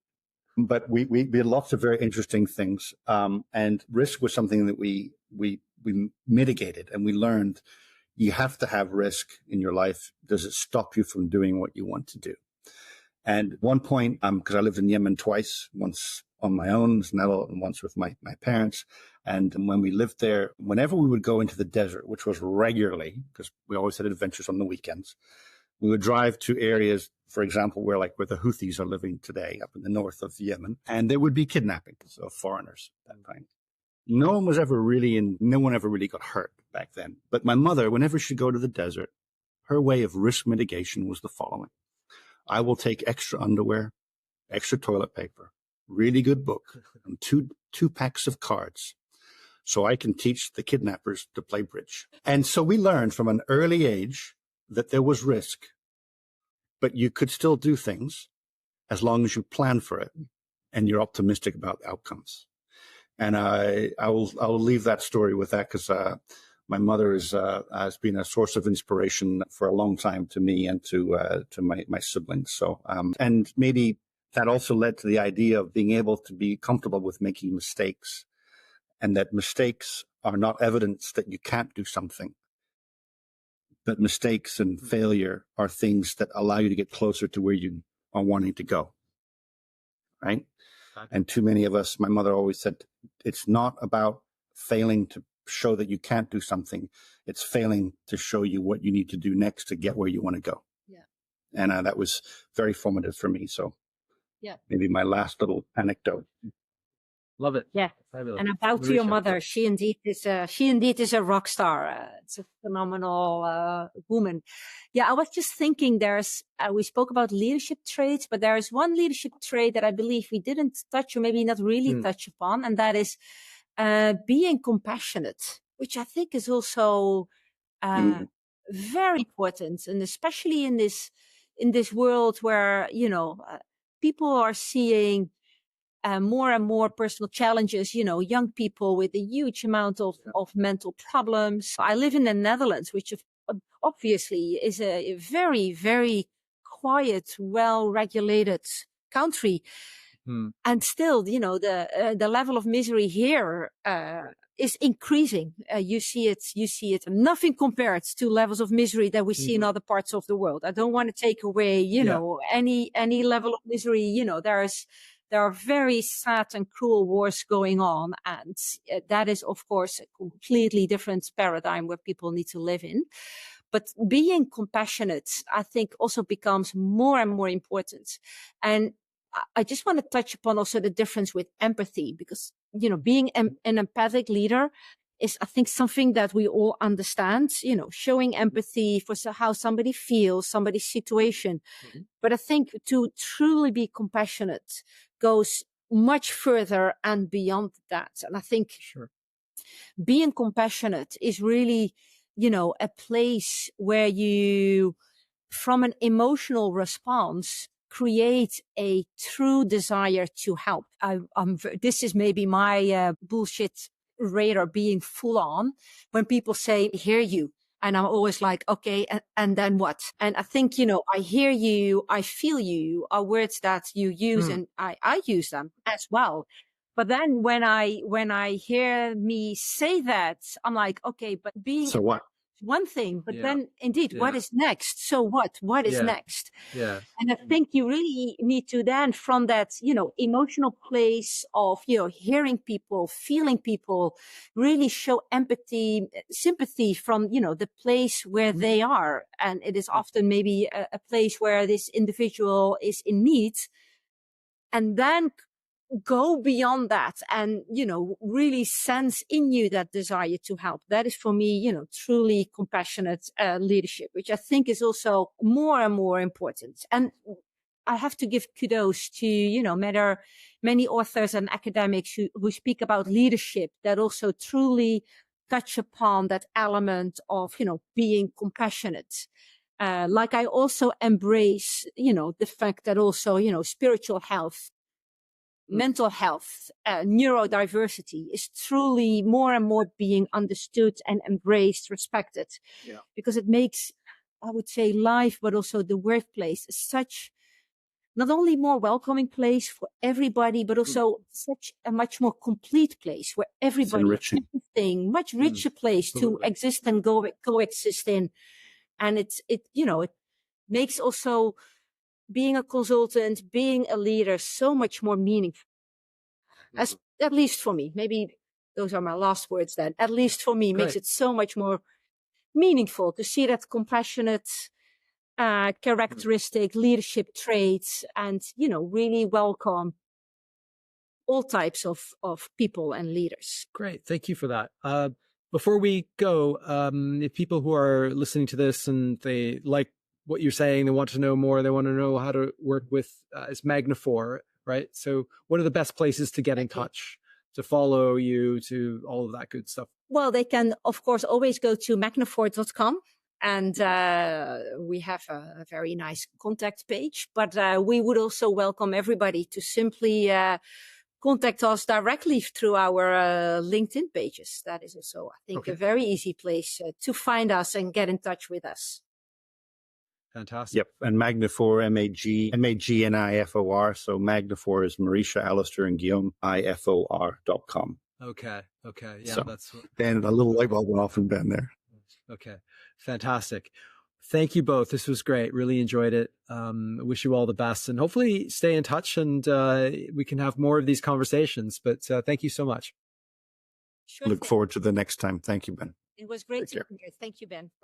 But we had lots of very interesting things. And risk was something that we mitigated, and we learned you have to have risk in your life. Does it stop you from doing what you want to do? And at one point, because I lived in Yemen twice, once on my own as an adult and once with my parents. And when we lived there, whenever we would go into the desert, which was regularly, because we always had adventures on the weekends, we would drive to areas, for example, where the Houthis are living today, up in the north of Yemen, and there would be kidnappings of foreigners at that time. No one ever really got hurt back then. But my mother, whenever she'd go to the desert, her way of risk mitigation was the following. I will take extra underwear, extra toilet paper, really good book, and two packs of cards, so I can teach the kidnappers to play bridge. And so we learned from an early age that there was risk, but you could still do things as long as you plan for it and you're optimistic about the outcomes. And I will leave that story with that, because my mother has been a source of inspiration for a long time to me and to my siblings. So, and maybe that also led to the idea of being able to be comfortable with making mistakes, and that mistakes are not evidence that you can't do something. But mistakes and failure are things that allow you to get closer to where you are wanting to go. Right? And too many of us, my mother always said, it's not about failing to show that you can't do something. It's failing to show you what you need to do next to get where you want to go. Yeah. And that was very formative for me. So yeah, maybe my last little anecdote. Love it. Yeah. Fabulous. And about to your Marischa. mother, she indeed is a rock star. It's a phenomenal woman. Yeah, I was just thinking we spoke about leadership traits, but there is one leadership trait that I believe we didn't touch, or maybe not really touch upon, and that is being compassionate, which I think is also very important, and especially in this world where people are seeing more and more personal challenges, young people with a huge amount of mental problems. I live in the Netherlands, which obviously is a very, very quiet, well-regulated country. And still, the level of misery here is increasing. You see it. Nothing compared to levels of misery that we see in other parts of the world. I don't want to take away, any level of misery. There are very sad and cruel wars going on, and that is, of course, a completely different paradigm where people need to live in. But being compassionate, I think, also becomes more and more important. And I just want to touch upon also the difference with empathy, because, being an empathic leader is, I think, something that we all understand, showing empathy for how somebody feels, somebody's situation. But I think to truly be compassionate goes much further and beyond that. And I think being compassionate is really, a place where you, from an emotional response, create a true desire to help. This is maybe my bullshit radar being full on when people say, I hear you. And I'm always like, okay, and then what? And I think, I hear you, I feel you are words that you use, and I use them as well. But then when I hear me say that, I'm like, okay, but being so what? One thing, but then indeed, what is next? So what? What is next? Yeah. And I think you really need to then, from that, emotional place of, hearing people, feeling people, really show empathy, sympathy from, the place where they are. And it is often maybe a place where this individual is in need. And then go beyond that and, really sense in you that desire to help. That is for me, truly compassionate leadership, which I think is also more and more important. And I have to give kudos to, many authors and academics who speak about leadership that also truly touch upon that element of, being compassionate. Like I also embrace, the fact that also, spiritual health, mental health, neurodiversity is truly more and more being understood and embraced, respected, because it makes, I would say, life, but also the workplace such not only more welcoming place for everybody, but also such a much more complete place where everybody, everything, much richer place to exist and coexist in. And it makes also being a consultant, being a leader, so much more meaningful. At least for me, maybe those are my last words then, at least for me, makes it so much more meaningful to see that compassionate characteristic, leadership traits, and, really welcome all types of people and leaders. Great. Thank you for that. Before we go, if people who are listening to this and they like what you're saying, they want to know more, they want to know how to work with it's Magnifor, right? So what are the best places to get in touch, to follow you, to all of that good stuff? Well, they can, of course, always go to magnifor.com. And we have a very nice contact page. But we would also welcome everybody to simply contact us directly through our LinkedIn pages. That is also, I think, a very easy place to find us and get in touch with us. Fantastic. Yep. And Magnifor, Magnifor. So Magnifor is Marischa, Alasdair, and Gaiman, IFOR.com. Okay. Yeah, so, that's Ben, a little light bulb went off in Ben there. Okay. Fantastic. Thank you both. This was great. Really enjoyed it. Wish you all the best, and hopefully stay in touch, and we can have more of these conversations. But thank you so much. Sure. Look forward to the next time. Thank you, Ben. It was great to be here. Thank you, Ben.